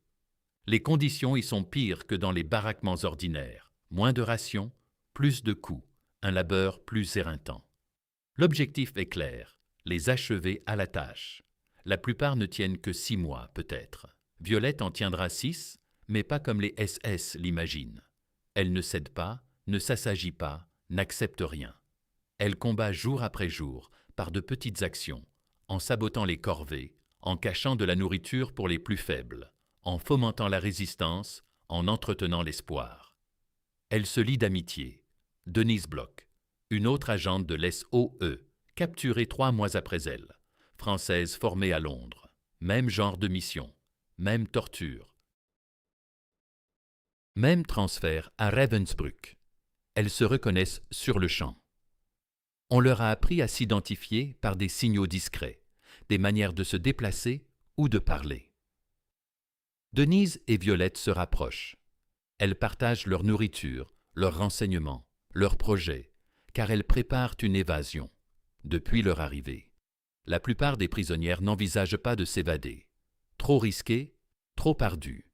Les conditions y sont pires que dans les baraquements ordinaires. Moins de rations, plus de coups, un labeur plus éreintant. L'objectif est clair, les achever à la tâche. La plupart ne tiennent que 6 mois, peut-être. Violette en tiendra 6, mais pas comme les SS l'imaginent. Elle ne cède pas, ne s'assagit pas, n'accepte rien. Elle combat jour après jour, par de petites actions, en sabotant les corvées, en cachant de la nourriture pour les plus faibles, en fomentant la résistance, en entretenant l'espoir. Elle se lie d'amitié. Denise Bloch, une autre agente de l'SOE, capturée 3 mois après elle, française formée à Londres. Même genre de mission, même torture. Même transfert à Ravensbrück. Elles se reconnaissent sur le champ. On leur a appris à s'identifier par des signaux discrets, des manières de se déplacer ou de parler. Denise et Violette se rapprochent. Elles partagent leur nourriture, leurs renseignements, leurs projets, car elles préparent une évasion. Depuis leur arrivée, la plupart des prisonnières n'envisagent pas de s'évader. Trop risqué, trop ardu.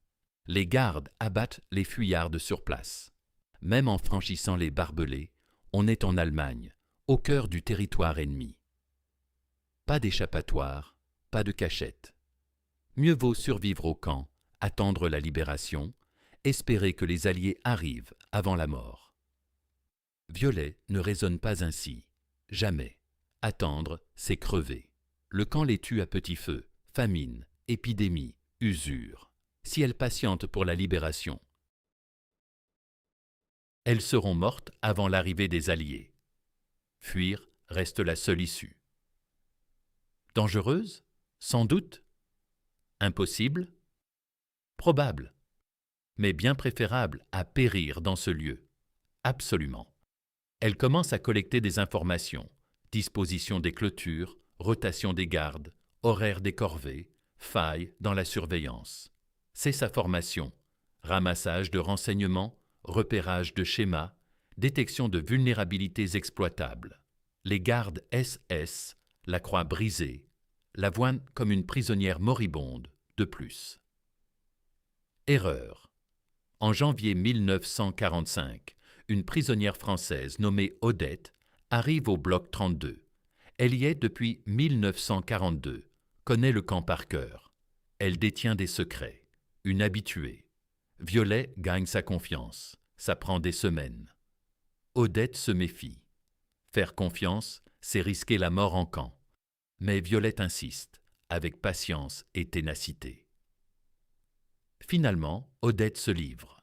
Les gardes abattent les fuyardes sur place. Même en franchissant les barbelés, on est en Allemagne, au cœur du territoire ennemi. Pas d'échappatoire, pas de cachette. Mieux vaut survivre au camp, attendre la libération, espérer que les Alliés arrivent avant la mort. Violet ne raisonne pas ainsi. Jamais. Attendre, c'est crever. Le camp les tue à petit feu, famine, épidémie, usure. Si elles patientent pour la libération, elles seront mortes avant l'arrivée des Alliés. Fuir reste la seule issue. Dangereuse? Sans doute. Impossible? Probable. Mais bien préférable à périr dans ce lieu. Absolument. Elle commence à collecter des informations, disposition des clôtures, rotation des gardes, horaire des corvées, failles dans la surveillance. C'est sa formation, ramassage de renseignements, repérage de schémas, détection de vulnérabilités exploitables. Les gardes SS la croient brisée, la voient comme une prisonnière moribonde, de plus. Erreur. En janvier 1945, une prisonnière française nommée Odette arrive au bloc 32. Elle y est depuis 1942, connaît le camp par cœur. Elle détient des secrets, une habituée. Violet gagne sa confiance, ça prend des semaines. Odette se méfie. Faire confiance, c'est risquer la mort en camp. Mais Violette insiste, avec patience et ténacité. Finalement, Odette se livre.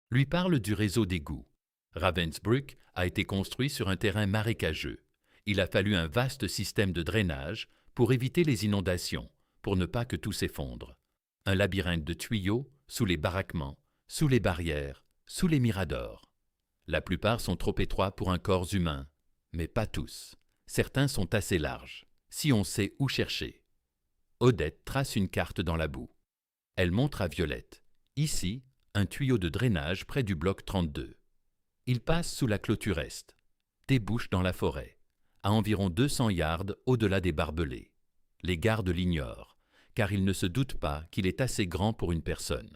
Lui parle du réseau d'égouts. Ravensbrück a été construit sur un terrain marécageux. Il a fallu un vaste système de drainage pour éviter les inondations, pour ne pas que tout s'effondre. Un labyrinthe de tuyaux, sous les baraquements, sous les barrières, sous les miradors. La plupart sont trop étroits pour un corps humain, mais pas tous. Certains sont assez larges, si on sait où chercher. Odette trace une carte dans la boue. Elle montre à Violette. Ici, un tuyau de drainage près du bloc 32. Il passe sous la clôture est, débouche dans la forêt, à environ 200 yards au-delà des barbelés. Les gardes l'ignorent, car ils ne se doutent pas qu'il est assez grand pour une personne.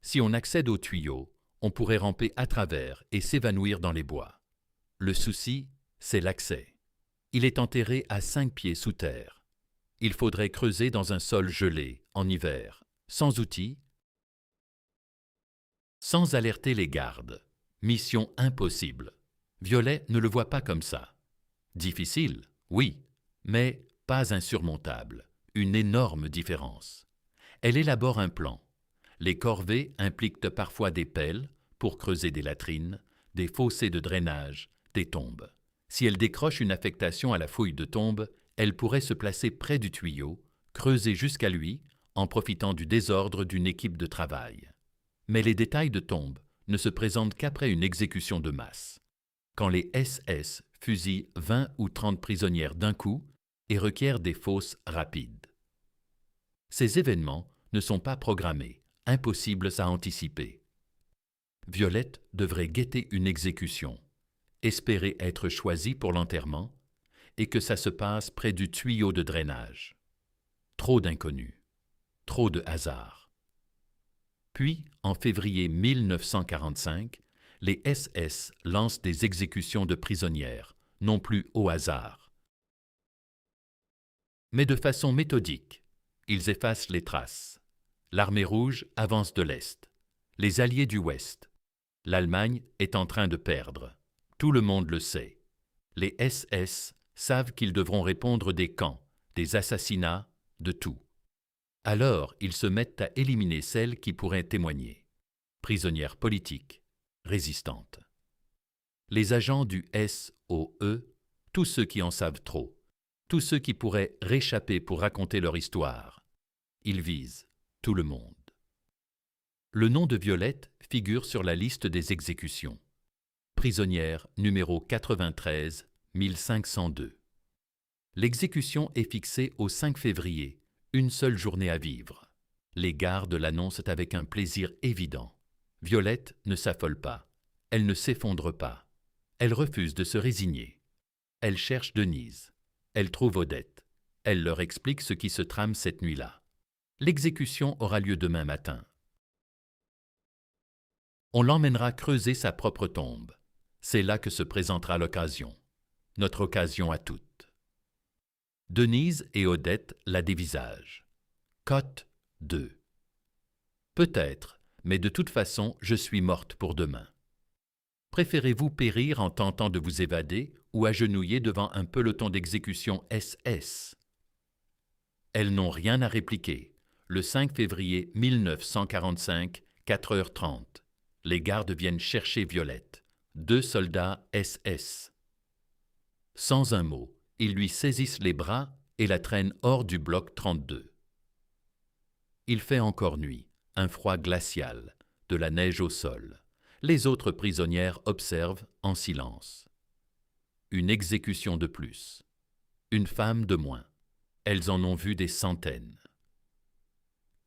Si on accède au tuyau, on pourrait ramper à travers et s'évanouir dans les bois. Le souci, c'est l'accès. Il est enterré à 5 pieds sous terre. Il faudrait creuser dans un sol gelé, en hiver, sans outils, sans alerter les gardes. Mission impossible. Violet ne le voit pas comme ça. Difficile, oui, mais pas insurmontable. Une énorme différence. Elle élabore un plan. Les corvées impliquent parfois des pelles pour creuser des latrines, des fossés de drainage, des tombes. Si elle décroche une affectation à la fouille de tombe, elle pourrait se placer près du tuyau, creuser jusqu'à lui, en profitant du désordre d'une équipe de travail. Mais les détails de tombe ne se présentent qu'après une exécution de masse, quand les SS fusillent 20 ou 30 prisonnières d'un coup et requièrent des fosses rapides. Ces événements ne sont pas programmés, impossibles à anticiper. Violette devrait guetter une exécution, espérer être choisie pour l'enterrement et que ça se passe près du tuyau de drainage. Trop d'inconnus, trop de hasard. Puis, en février 1945, les SS lancent des exécutions de prisonnières, non plus au hasard, mais de façon méthodique. Ils effacent les traces. L'armée rouge avance de l'Est, les alliés du Ouest. L'Allemagne est en train de perdre. Tout le monde le sait. Les SS savent qu'ils devront répondre des camps, des assassinats, de tout. Alors, ils se mettent à éliminer celles qui pourraient témoigner. Prisonnières politiques, résistantes. Les agents du SOE, tous ceux qui en savent trop, tous ceux qui pourraient réchapper pour raconter leur histoire. Ils visent tout le monde. Le nom de Violette figure sur la liste des exécutions. Prisonnière numéro 93 1502. L'exécution est fixée au 5 février, une seule journée à vivre. Les gardes l'annoncent avec un plaisir évident. Violette ne s'affole pas, elle ne s'effondre pas. Elle refuse de se résigner. Elle cherche Denise. Elle trouve Odette. Elle leur explique ce qui se trame cette nuit-là. L'exécution aura lieu demain matin. On l'emmènera creuser sa propre tombe. C'est là que se présentera l'occasion. Notre occasion à toutes. Denise et Odette la dévisagent. Cote 2. Peut-être, mais de toute façon, je suis morte pour demain. Préférez-vous périr en tentant de vous évader ou agenouiller devant un peloton d'exécution SS? Elles n'ont rien à répliquer. Le 5 février 1945, 4h30. Les gardes viennent chercher Violette. 2 soldats SS. Sans un mot, ils lui saisissent les bras et la traînent hors du bloc 32. Il fait encore nuit, un froid glacial, de la neige au sol. Les autres prisonnières observent en silence. Une exécution de plus. Une femme de moins. Elles en ont vu des centaines.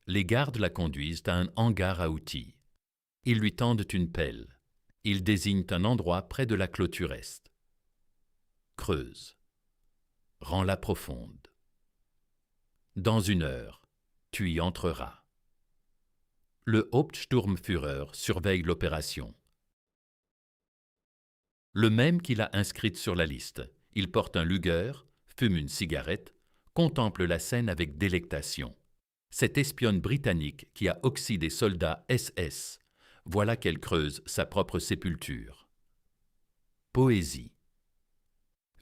Les gardes la conduisent à un hangar à outils. Ils lui tendent une pelle. Ils désignent un endroit près de la clôture est. Creuse. Rends-la profonde. Dans 1 heure, tu y entreras. Le Hauptsturmführer surveille l'opération. Le même qui l'a inscrite sur la liste. Il porte un Luger, fume une cigarette, contemple la scène avec délectation. Cette espionne britannique qui a oxy des soldats SS, voilà qu'elle creuse sa propre sépulture. Poésie.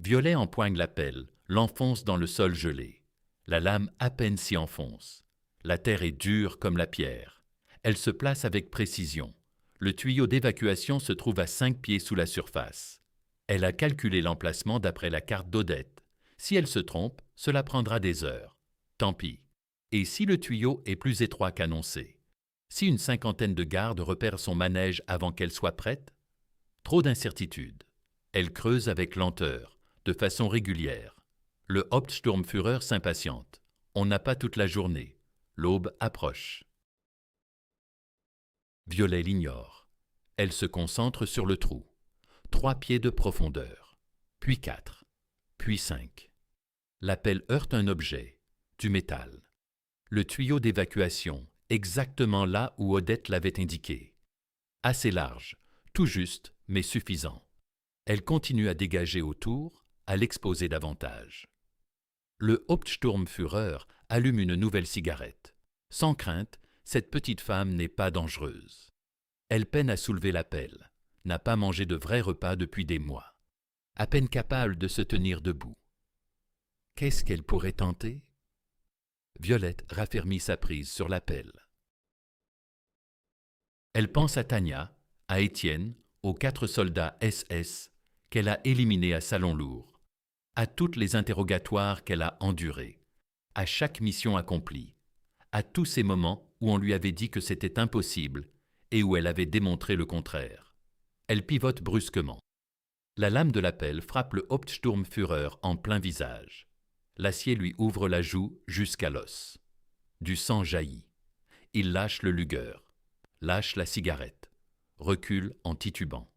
Violet empoigne la pelle, l'enfonce dans le sol gelé. La lame à peine s'y enfonce. La terre est dure comme la pierre. Elle se place avec précision. Le tuyau d'évacuation se trouve à 5 pieds sous la surface. Elle a calculé l'emplacement d'après la carte d'Odette. Si elle se trompe, cela prendra des heures. Tant pis. Et si le tuyau est plus étroit qu'annoncé? Si une 50aine de gardes repèrent son manège avant qu'elle soit prête? Trop d'incertitudes. Elle creuse avec lenteur, de façon régulière. Le Hauptsturmführer s'impatiente. On n'a pas toute la journée. L'aube approche. Violet l'ignore. Elle se concentre sur le trou. 3 pieds de profondeur. Puis 4. Puis 5. La pelle heurte un objet, du métal. Le tuyau d'évacuation, exactement là où Odette l'avait indiqué. Assez large, tout juste, mais suffisant. Elle continue à dégager autour, à l'exposer davantage. Le Hauptsturmführer allume une nouvelle cigarette. Sans crainte, cette petite femme n'est pas dangereuse. Elle peine à soulever la pelle, n'a pas mangé de vrai repas depuis des mois, à peine capable de se tenir debout. Qu'est-ce qu'elle pourrait tenter? Violette raffermit sa prise sur la pelle. Elle pense à Tania, à Étienne, aux 4 soldats SS qu'elle a éliminés à Salon-Lourd, à toutes les interrogatoires qu'elle a endurés, à chaque mission accomplie, à tous ces moments où on lui avait dit que c'était impossible et où elle avait démontré le contraire. Elle pivote brusquement. La lame de la pelle frappe le Hauptsturmführer en plein visage. L'acier lui ouvre la joue jusqu'à l'os. Du sang jaillit. Il lâche le Luger, lâche la cigarette, recule en titubant.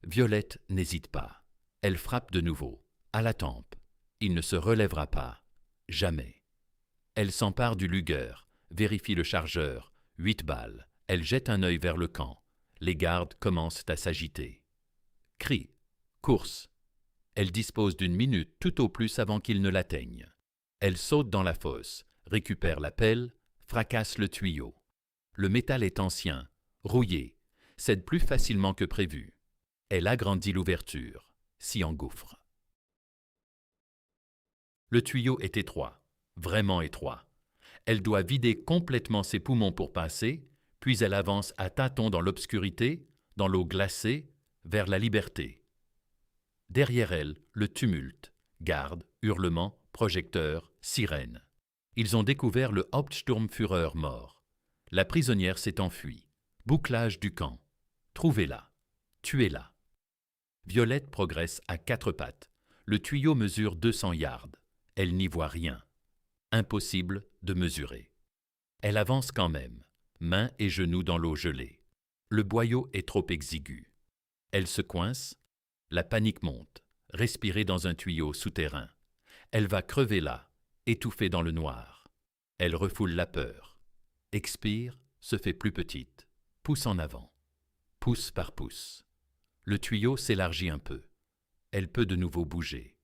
Violette n'hésite pas. Elle frappe de nouveau, à la tempe. Il ne se relèvera pas. Jamais. Elle s'empare du Luger, vérifie le chargeur, 8 balles. Elle jette un œil vers le camp. Les gardes commencent à s'agiter. Cri, course. Elle dispose d'1 minute tout au plus avant qu'ils ne l'atteignent. Elle saute dans la fosse, récupère la pelle, fracasse le tuyau. Le métal est ancien, rouillé, cède plus facilement que prévu. Elle agrandit l'ouverture, s'y engouffre. Le tuyau est étroit, vraiment étroit. Elle doit vider complètement ses poumons pour passer, puis elle avance à tâtons dans l'obscurité, dans l'eau glacée, vers la liberté. Derrière elle, le tumulte, gardes, hurlements, projecteurs, sirènes. Ils ont découvert le Hauptsturmführer mort. La prisonnière s'est enfuie. Bouclage du camp. Trouvez-la. Tuez-la. Violette progresse à 4 pattes. Le tuyau mesure 200 yards. Elle n'y voit rien. Impossible de mesurer. Elle avance quand même, mains et genoux dans l'eau gelée. Le boyau est trop exigu. Elle se coince. La panique monte, respirée dans un tuyau souterrain. Elle va crever là, étouffée dans le noir. Elle refoule la peur. Expire, se fait plus petite, pousse en avant, pouce par pouce. Le tuyau s'élargit un peu. Elle peut de nouveau bouger.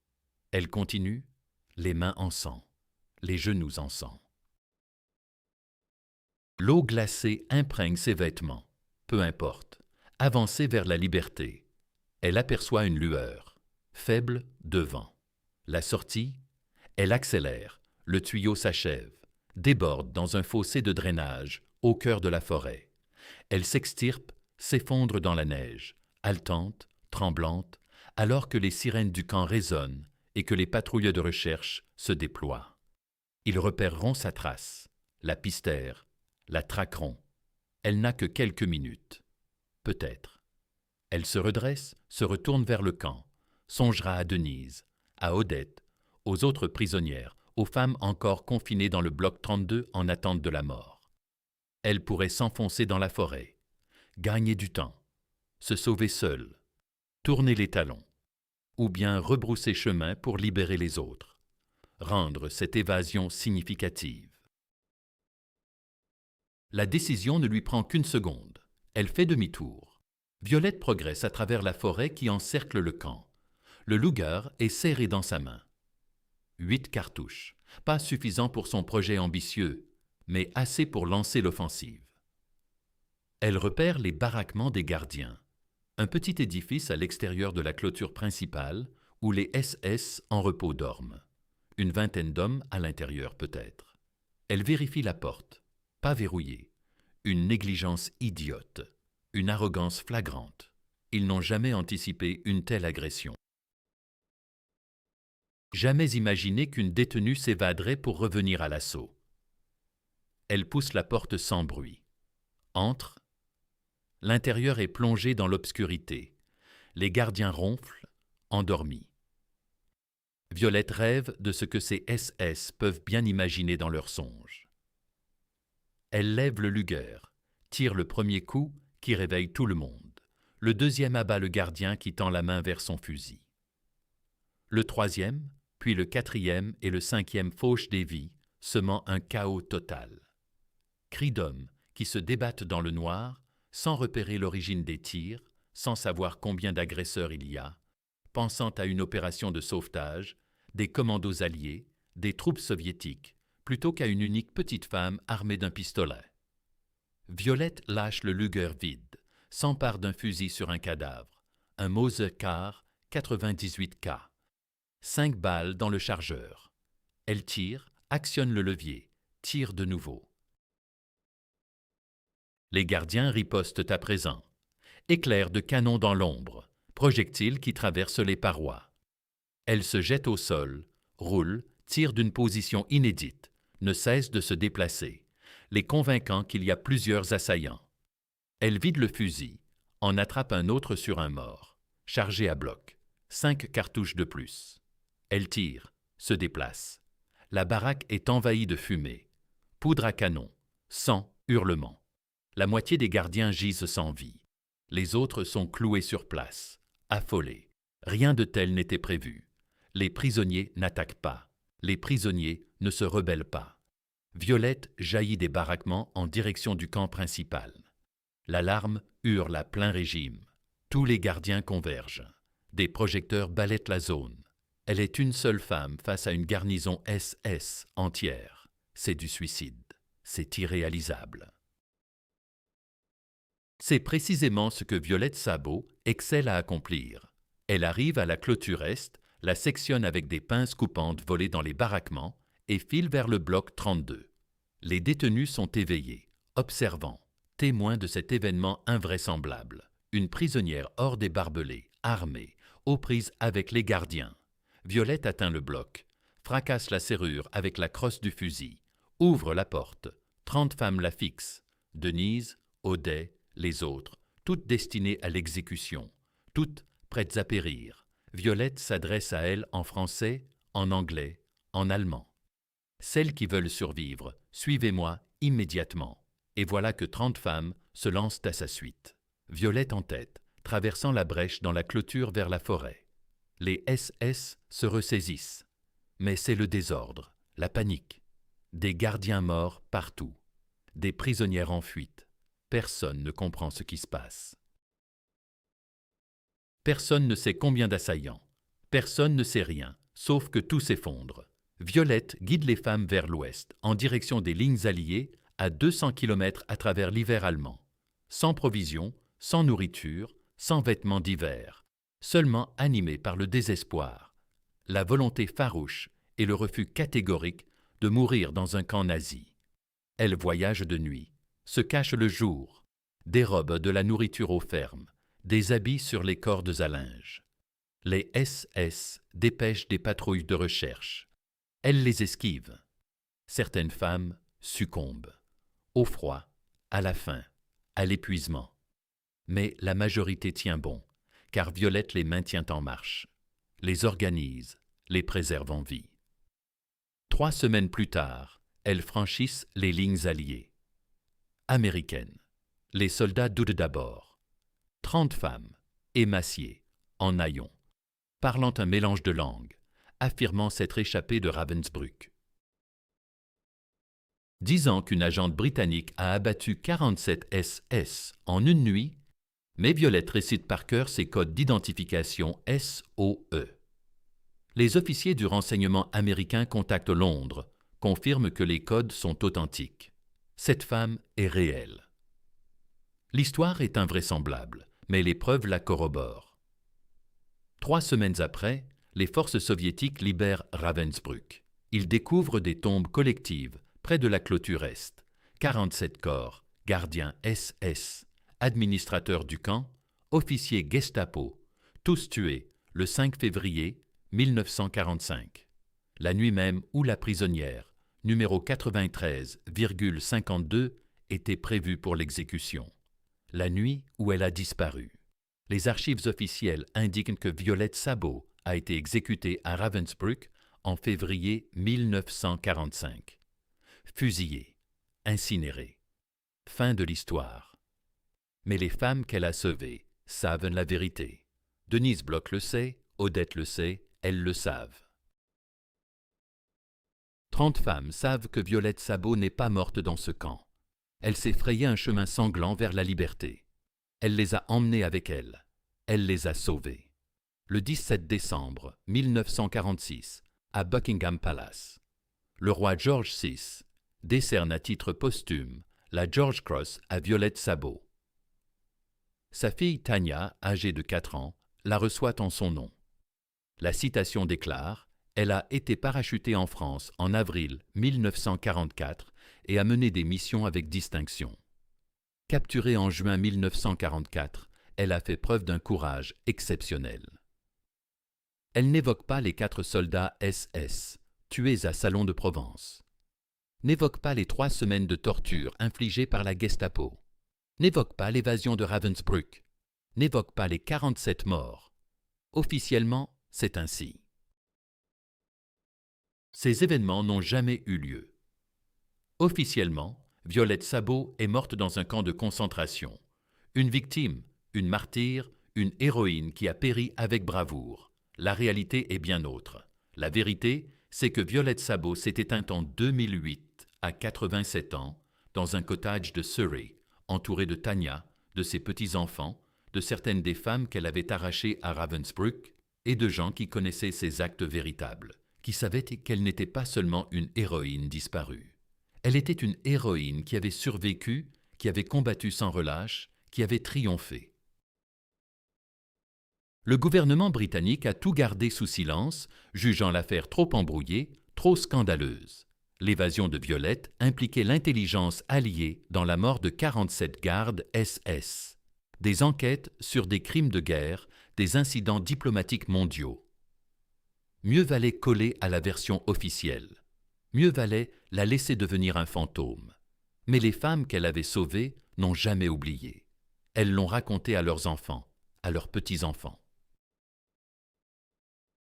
Elle continue, les mains en sang, les genoux en sang. L'eau glacée imprègne ses vêtements. Peu importe. Avancer vers la liberté. Elle aperçoit une lueur, faible devant. La sortie, elle accélère, le tuyau s'achève, déborde dans un fossé de drainage, au cœur de la forêt. Elle s'extirpe, s'effondre dans la neige, haletante, tremblante, alors que les sirènes du camp résonnent et que les patrouilles de recherche se déploient. Ils repéreront sa trace, la pistèrent, la traqueront. Elle n'a que quelques minutes. Peut-être. Elle se redresse, se retourne vers le camp, songera à Denise, à Odette, aux autres prisonnières, aux femmes encore confinées dans le bloc 32 en attente de la mort. Elle pourrait s'enfoncer dans la forêt, gagner du temps, se sauver seule, tourner les talons, ou bien rebrousser chemin pour libérer les autres, rendre cette évasion significative. La décision ne lui prend qu'une seconde. Elle fait demi-tour. Violette progresse à travers la forêt qui encercle le camp. Le Luger est serré dans sa main. 8 cartouches, pas suffisant pour son projet ambitieux, mais assez pour lancer l'offensive. Elle repère les baraquements des gardiens, un petit édifice à l'extérieur de la clôture principale où les SS en repos dorment. Une vingtaine d'hommes à l'intérieur peut-être. Elle vérifie la porte, pas verrouillée. Une négligence idiote. Une arrogance flagrante. Ils n'ont jamais anticipé une telle agression. Jamais imaginé qu'une détenue s'évaderait pour revenir à l'assaut. Elle pousse la porte sans bruit. Entre. L'intérieur est plongé dans l'obscurité. Les gardiens ronflent, endormis. Violette rêve de ce que ces SS peuvent bien imaginer dans leurs songes. Elle lève le Luger, tire le premier coup qui réveille tout le monde. Le deuxième abat le gardien qui tend la main vers son fusil. Le troisième, puis le quatrième et le cinquième fauchent des vies, semant un chaos total. Cris d'hommes qui se débattent dans le noir, sans repérer l'origine des tirs, sans savoir combien d'agresseurs il y a, pensant à une opération de sauvetage, des commandos alliés, des troupes soviétiques, plutôt qu'à une unique petite femme armée d'un pistolet. Violette lâche le Luger vide, s'empare d'un fusil sur un cadavre, un Mauser Car 98K. 5 balles dans le chargeur. Elle tire, actionne le levier, tire de nouveau. Les gardiens ripostent à présent. Éclairs de canon dans l'ombre, projectiles qui traversent les parois. Elle se jette au sol, roule, tire d'une position inédite, ne cesse de se déplacer, les convainquant qu'il y a plusieurs assaillants. Elle vide le fusil, en attrape un autre sur un mort, chargé à bloc, 5 cartouches de plus. Elle tire, se déplace. La baraque est envahie de fumée. Poudre à canon, sang, hurlements. La moitié des gardiens gisent sans vie. Les autres sont cloués sur place, affolés. Rien de tel n'était prévu. Les prisonniers n'attaquent pas. Les prisonniers ne se rebellent pas. Violette jaillit des baraquements en direction du camp principal. L'alarme hurle à plein régime. Tous les gardiens convergent. Des projecteurs balayent la zone. Elle est une seule femme face à une garnison SS entière. C'est du suicide. C'est irréalisable. C'est précisément ce que Violette Sabot excelle à accomplir. Elle arrive à la clôture est, la sectionne avec des pinces coupantes volées dans les baraquements et file vers le bloc 32. Les détenus sont éveillés, observants, témoins de cet événement invraisemblable. Une prisonnière hors des barbelés, armée, aux prises avec les gardiens. Violette atteint le bloc, fracasse la serrure avec la crosse du fusil, ouvre la porte. 30 femmes la fixent. Denise, Audet, les autres, toutes destinées à l'exécution, toutes prêtes à périr. Violette s'adresse à elles en français, en anglais, en allemand. Celles qui veulent survivre, suivez-moi immédiatement. Et voilà que 30 femmes se lancent à sa suite. Violette en tête, traversant la brèche dans la clôture vers la forêt. Les SS se ressaisissent. Mais c'est le désordre, la panique. Des gardiens morts partout. Des prisonnières en fuite. Personne ne comprend ce qui se passe. Personne ne sait combien d'assaillants. Personne ne sait rien, sauf que tout s'effondre. Violette guide les femmes vers l'ouest, en direction des lignes alliées, à 200 km à travers l'hiver allemand. Sans provisions, sans nourriture, sans vêtements d'hiver. Seulement animée par le désespoir, la volonté farouche et le refus catégorique de mourir dans un camp nazi. Elle voyage de nuit, se cache le jour, dérobe de la nourriture aux fermes, des habits sur les cordes à linge. Les SS dépêchent des patrouilles de recherche. Elle les esquive. Certaines femmes succombent, au froid, à la faim, à l'épuisement. Mais la majorité tient bon, car Violette les maintient en marche, les organise, les préserve en vie. 3 semaines plus tard, elles franchissent les lignes alliées. Américaines. Les soldats doutent d'abord. 30 femmes, émaciées, en haillons, parlant un mélange de langues, affirmant s'être échappées de Ravensbrück. Disant qu'une agente britannique a abattu 47 SS en une nuit, mais Violette récite par cœur ses codes d'identification SOE. Les officiers du renseignement américain contactent Londres, confirment que les codes sont authentiques. Cette femme est réelle. L'histoire est invraisemblable, mais les preuves la corroborent. 3 semaines après, les forces soviétiques libèrent Ravensbrück. Ils découvrent des tombes collectives près de la clôture est. 47 corps, gardiens SS, administrateurs du camp, officiers Gestapo, tous tués le 5 février 1945, la nuit même où la prisonnière, numéro 93,52, était prévue pour l'exécution, la nuit où elle a disparu. Les archives officielles indiquent que Violette Sabot a été exécutée à Ravensbrück en février 1945. Fusillée, incinérée. Fin de l'histoire. Mais les femmes qu'elle a sauvées savent la vérité. Denise Bloch le sait, Odette le sait, elles le savent. 30 femmes savent que Violette Sabot n'est pas morte dans ce camp. Elle s'est frayé un chemin sanglant vers la liberté. Elle les a emmenées avec elle. Elle les a sauvées. le 17 décembre 1946, à Buckingham Palace. Le roi George VI décerne à titre posthume la George Cross à Violette Sabot. Sa fille Tania, âgée de 4 ans, la reçoit en son nom. La citation déclare « Elle a été parachutée en France en avril 1944 et a mené des missions avec distinction. Capturée en juin 1944, elle a fait preuve d'un courage exceptionnel. » Elle n'évoque pas les 4 soldats SS tués à Salon de Provence. N'évoque pas les 3 semaines de torture infligées par la Gestapo. N'évoque pas l'évasion de Ravensbrück. N'évoque pas les 47 morts. Officiellement, c'est ainsi. Ces événements n'ont jamais eu lieu. Officiellement, Violette Sabot est morte dans un camp de concentration. Une victime, une martyre, une héroïne qui a péri avec bravoure. La réalité est bien autre. La vérité, c'est que Violette Sabot s'est éteinte en 2008, à 87 ans, dans un cottage de Surrey, entourée de Tania, de ses petits-enfants, de certaines des femmes qu'elle avait arrachées à Ravensbrück et de gens qui connaissaient ses actes véritables, qui savaient qu'elle n'était pas seulement une héroïne disparue. Elle était une héroïne qui avait survécu, qui avait combattu sans relâche, qui avait triomphé. Le gouvernement britannique a tout gardé sous silence, jugeant l'affaire trop embrouillée, trop scandaleuse. L'évasion de Violette impliquait l'intelligence alliée dans la mort de 47 gardes SS. Des enquêtes sur des crimes de guerre, des incidents diplomatiques mondiaux. Mieux valait coller à la version officielle. Mieux valait la laisser devenir un fantôme. Mais les femmes qu'elle avait sauvées n'ont jamais oublié. Elles l'ont raconté à leurs enfants, à leurs petits-enfants.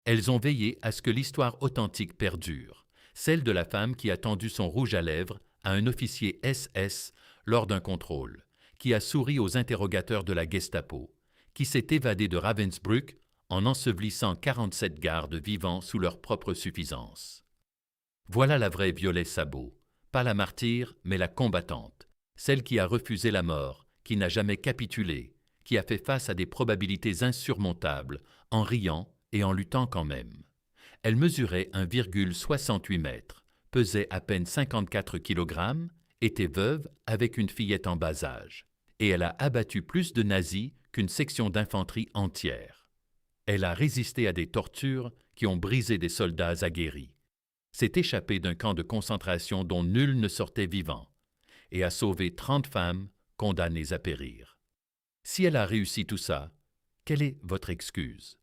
Elles ont veillé à ce que l'histoire authentique perdure, celle de la femme qui a tendu son rouge à lèvres à un officier SS lors d'un contrôle, qui a souri aux interrogateurs de la Gestapo, qui s'est évadée de Ravensbrück en ensevelissant 47 gardes vivants sous leur propre suffisance. Voilà la vraie Violette Sabot, pas la martyre, mais la combattante, celle qui a refusé la mort, qui n'a jamais capitulé, qui a fait face à des probabilités insurmontables, en riant et en luttant quand même. Elle mesurait 1,68 m, pesait à peine 54 kg, était veuve avec une fillette en bas âge, et elle a abattu plus de nazis qu'une section d'infanterie entière. Elle a résisté à des tortures qui ont brisé des soldats aguerris, s'est échappée d'un camp de concentration dont nul ne sortait vivant, et a sauvé 30 femmes condamnées à périr. Si elle a réussi tout ça, quelle est votre excuse?